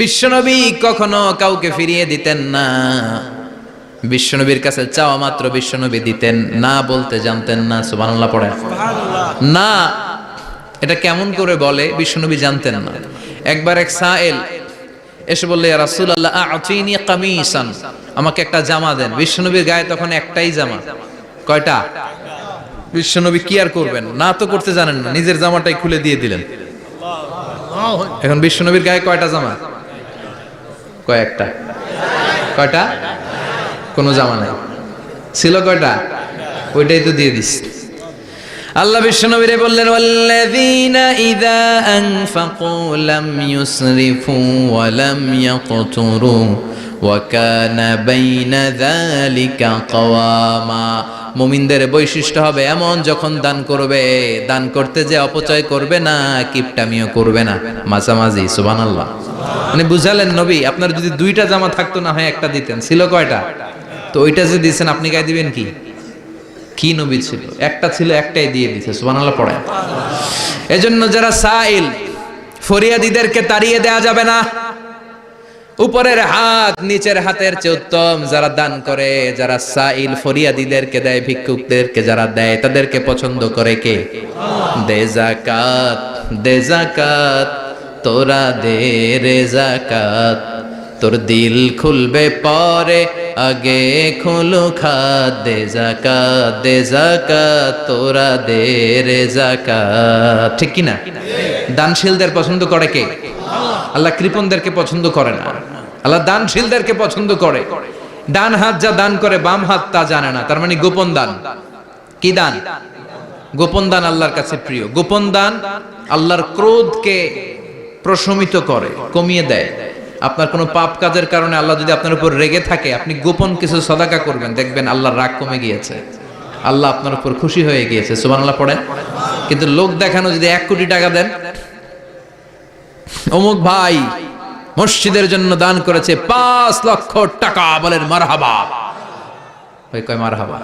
বিশ্বনবী কখনো কাউকে ফিরিয়ে দিতেন না। বিশ্বনবীর কাছে চাওয়া মাত্র বিশ্বনবী দিতেন, না বলতে জানতেন না। সুবহানাল্লাহ পড়েন। না এটা কেমন করে বলে বিশ্বনবী জানতেন না। একবার এক সাইল এসে বললে, ইয়া রাসূলুল্লাহ আ'তিনি কামিসান, আমাকে একটা জামা দেন। বিশ্বনবীর গায়ে তখন একটাই জামা। কয়টা? বিশ্বনবী কি আর করবেন, না তো করতে জানেন না, নিজের জামাটাই খুলে দিয়ে দিলেন। এখন বিশ্বনবীর গায়ে কয়টা জামা? কয়েকটা। কয়টা? কোনো জামা নাই। ছিল কয়টা? ওইটাই তো দিয়ে দিস। আল্লাহ বিশ্বনবীরে বললেন, ওয়াল্লাযীনা ইযা আনফাকু লাম ইউসরিফু ওয়া লাম ইয়াকতুরু ওয়া কানা বাইনা যালিকা কাওয়ামা। মুমিনদের বৈশিষ্ট্য হবে এমন, যখন দান করবে, দান করতে যে অপচয় করবে না, কিপটামিও করবে না, মাঝামাঝি। সুবহানাল্লাহ। মানে বুঝালেন নবী, আপনার যদি 2টা জামা থাকতো না হয় একটা দিতেন। ছিল কয়টা? তো ওইটা যে দিয়েছেন আপনি গায়ে দিবেন কি? কি নবী ছিল? একটা ছিল, একটাই দিয়ে দিয়েছে। সুবহানাল্লাহ পড়েন। এজন্য যারা সাইল, ফরিয়াদিদেরকে তাড়িয়ে দেয়া যাবে না। উপরের হাত নিচের হাতের চেয়ে উত্তম। যারা দান করে, যারা সাইল ফরিয়াদিদেরকে দেয়, ভিক্ষুকদেরকে যারা দেয়, তাদেরকে পছন্দ করে কে? দে যাকাত, দে যাকাত, তোরা দে রে যাকাত, তোর দিল খুলবে পরে, আগে খুলো খাত দে যাকাত তোরা দে রে যাকাত। ঠিক কি না? দানশীলদের পছন্দ করে কে? আল্লাহ কৃপণদেরকে পছন্দ করে না, আল্লাহ দানশীলদেরকে পছন্দ করে। ডান হাত যা দান করে বাম হাত তা জানে না, তার মানে গোপন দান। কি দান? গোপন দান আল্লাহর কাছে প্রিয়। গোপন দান আল্লাহর ক্রোধকে প্রশমিত করে, কমিয়ে দেয়। আপনার কোনো পাপ কাজের কারণে আল্লাহ যদি আপনার উপর রেগে থাকে, আপনি গোপন কিছু সদাকা করবেন, দেখবেন আল্লাহর রাগ কমে গিয়েছে, আল্লাহ আপনার উপর খুশি হয়ে গিয়েছে। সুবহানাল্লাহ পড়েন। কিন্তু লোক দেখানো যদি 1 কোটি টাকা দেন, অমুক ভাই মসজিদের জন্য দান করেছে 5 লক্ষ টাকা, বলেন মারহাবা। ওই কয় মারহাবা।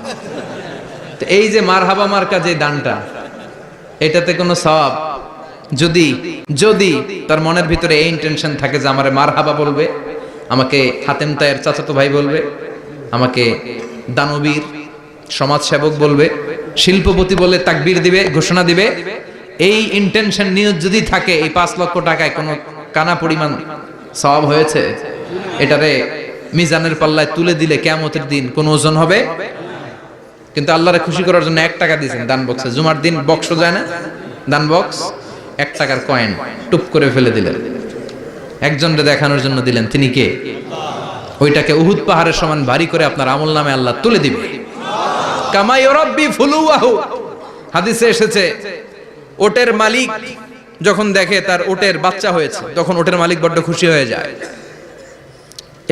তো এই যে মারহাবা মার্কা যে দানটা, এটাতে কোনো সওয়াব যদি যদি তার মনের ভিতরে এই ইন্টেনশন থাকে যে আমারে মারহাবা বলবে, আমাকে হাতেম তায়ের চাচাতো ভাই বলবে, আমাকে দানবীর সমাজসেবক বলবে, শিল্পপতি বলে তাকবীর দিবে, ঘোষণা দিবে, এই ইন্টেনশন নিয়ে যদি থাকে, এই 5 লক্ষ টাকায় কোনো কানা পরিমাণ সওয়াব হয়েছে, এটারে মিজানের পাল্লায় তুলে দিলে কিয়ামতের দিন কোন ওজন হবে? কিন্তু আল্লাহরে খুশি করার জন্য 1 টাকা দিয়েছেন দান বক্সে। জুমার দিন বক্স যায় না, দান বক্স, 1 টাকার কয়েন টুপ করে ফেলে দিলেন, একজনকে দেখানোর জন্য দিলেন। তিনি কে? ওইটাকে উহুদ পাহাড়ের সমান ভারী করে আপনার আমল নামে আল্লাহ তুলে দিবে। কামা ইউরাব্বি ফুলুয়াহু, হাদিসে এসেছে, ওটের মালিক যখন দেখে তার ওটের বাচ্চা হয়েছে, তখন ওটের মালিক বড্ড খুশি হয়ে যায়।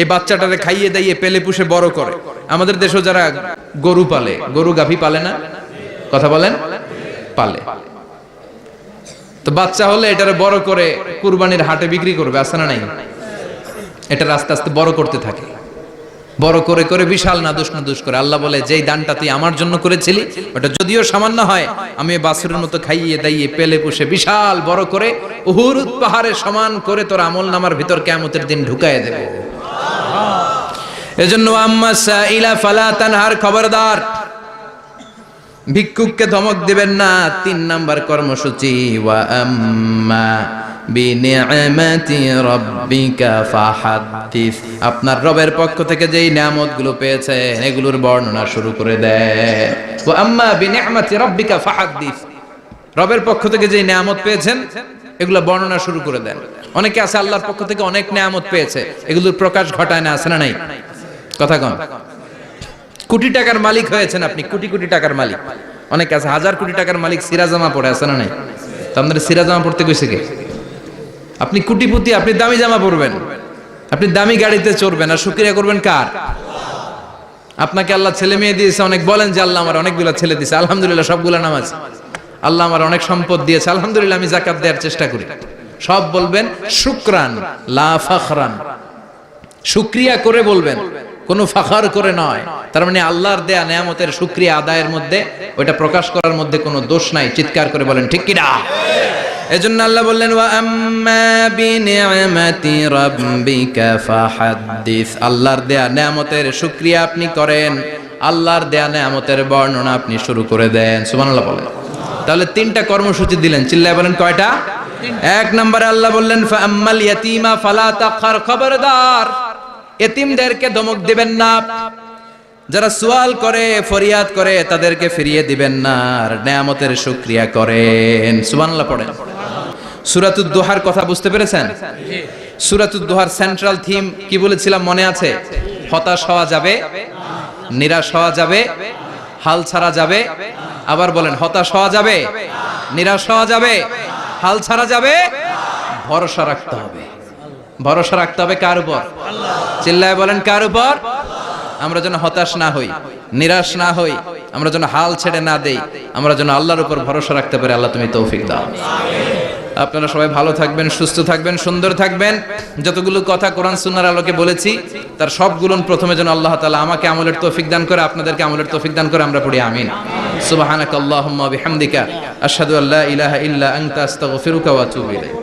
এই বাচ্চাটারে খাইয়ে দাইয়ে পেলে পুষে বড় করে। আমাদের দেশে যারা গরু পালে, গরু গাভী পালে না, কথা বলেন, পালে, তো বাচ্চা হলে এটারে বড় করে কুরবানির হাটে বিক্রি করবে, আছে না নাই? এটা আস্তে আস্তে বড় করতে থাকে, বড় করে করে বিশাল নাদুস করে। আল্লাহ বলে, যেই দানটা তুই আমার জন্য করেছিলি, ওটা যদিও সামান্য হয়, আমি বাছুরের মতো খাইয়ে দাইয়ে পেলে পুষে বিশাল বড় করে উহুদ পাহাড়ের সমান করে তোর আমল নামার ভিতর কিয়ামতের দিন ঢুকায় দেব। এজন্য আম্মা সাইলা ফালা তানহার, খবরদার ভিক্ষুককে ধমক দিবেন না। 3 নাম্বার কর্মসূচি, ওয়া আম্মা বিনিআমাতি রাব্বিকা ফাহাদ্দিস, আপনার রবের পক্ষ থেকে যেই নিয়ামতগুলো পেয়েছেন এগুলোর বর্ণনা শুরু করে দেন। ওয়া আম্মা বিনিআমাতি রাব্বিকা ফাহাদ্দিস, রবের পক্ষ থেকে যেই নিয়ামত পেয়েছেন এগুলো বর্ণনা শুরু করে দেন। অনেকে আছে আল্লাহর পক্ষ থেকে অনেক নিয়ামত পেয়েছে, এগুলোর প্রকাশ ঘটায় না, আছে না নাই? কথা কন। কোটি টাকার মালিক হয়েছেন আপনি, কোটি কোটি টাকার মালিক। অনেকে আছে 1000 কোটি টাকার মালিক, সিরাজামা পড়ে, আছে না নাই? তো আপনাদের সিরাজামা পড়তে কইছে কে? আপনি কোটিপতি, আপনি দামি জামা পরবেন, আপনি দামি গাড়িতে চড়বেন, আর শুকরিয়া করবেন কার? আপনাকে আল্লাহ ছেলে মেয়ে দিয়েছে, অনেক বলেন যে আল্লাহ আমার অনেকগুলো ছেলে দিয়েছে, আলহামদুলিল্লাহ সবগুলা নামাজ। আল্লাহ আমার অনেক সম্পদ দিয়েছে, আলহামদুলিল্লাহ আমি যাকাত দেওয়ার চেষ্টা করি। সব বলবেন শুকরান লা ফাখরান, শুকরিয়া করে বলবেন, কোনো ফাখার করে নয়। তার মানে আল্লাহর দেয়া নিয়ামতের শুকরিয়া আদায়ের মধ্যে, ওইটা প্রকাশ করার মধ্যে কোনো দোষ নাই। চিৎকার করে বলেন ঠিক কি না? এজন্য আল্লাহ বললেন, ওয়া আম্মা বিনিআমাতি রাব্বিকা ফাহাদ্দিস, আল্লাহর দেয়া নিয়ামতের শুকরিয়া আপনি করেন, আল্লাহর দেয়া নিয়ামতের বর্ণনা আপনি শুরু করে দেন। সুবহানাল্লাহ বলেন। তাহলে 3টা কর্মসূচি দিলেন, চিল্লায় বলেন কয়টা? 1 নম্বরে আল্লাহ বললেন, ফা আম্মাল ইয়াতীমা ফালা তাকহার, খবরদার এতিমদেরকে ধমক দিবেন না, যারা সুয়াল করে ফরিয়াদ করে তাদেরকে ফিরিয়ে দিবেন না, আর নিয়ামতের শুকরিয়া করেন। সুবহানাল্লাহ পড়েন। সূরাতুদ দুহার কথা বুঝতে পেরেছেন? সূরাতুদ দুহার সেন্ট্রাল থিম কি বলেছিলাম মনে আছে? হতাশ হওয়া যাবে, নিরাশ হওয়া যাবে, হাল ছাড়া যাবে। আবার বলেন, হতাশ হওয়া যাবে, নিরাশ হওয়া যাবে, হাল ছাড়া যাবে, ভরসা রাখতে হবে। ভরসা রাখতে হবে কার উপর? চিল্লায় বলেন কার উপর? আমরা যেন হতাশ না হই, নিরাশ না হই, আমরা যেন হাল ছেড়ে না দেই, আমরা যেন আল্লাহর উপর ভরসা রাখতে পারি। আল্লাহ তুমি তৌফিক দাও। আপনারা সবাই ভালো থাকবেন, সুস্থ থাকবেন, সুন্দর থাকবেন। যতগুলো কথা কোরআন সুন্নাহর আলোকে বলেছি তার সবগুলো প্রথমে যেন আল্লাহ তাআলা আমাকে আমলের তৌফিক দান করে, আপনাদেরকে আমলের তৌফিক দান করে। আমরা পড়ি আমিন। সুবহানাকাল্লাহুম্মা বিহামদিকা আশহাদু আল্লা ইলাহা ইল্লা আনতা আস্তাগফিরুকা ওয়া আতুবু ইলাইক।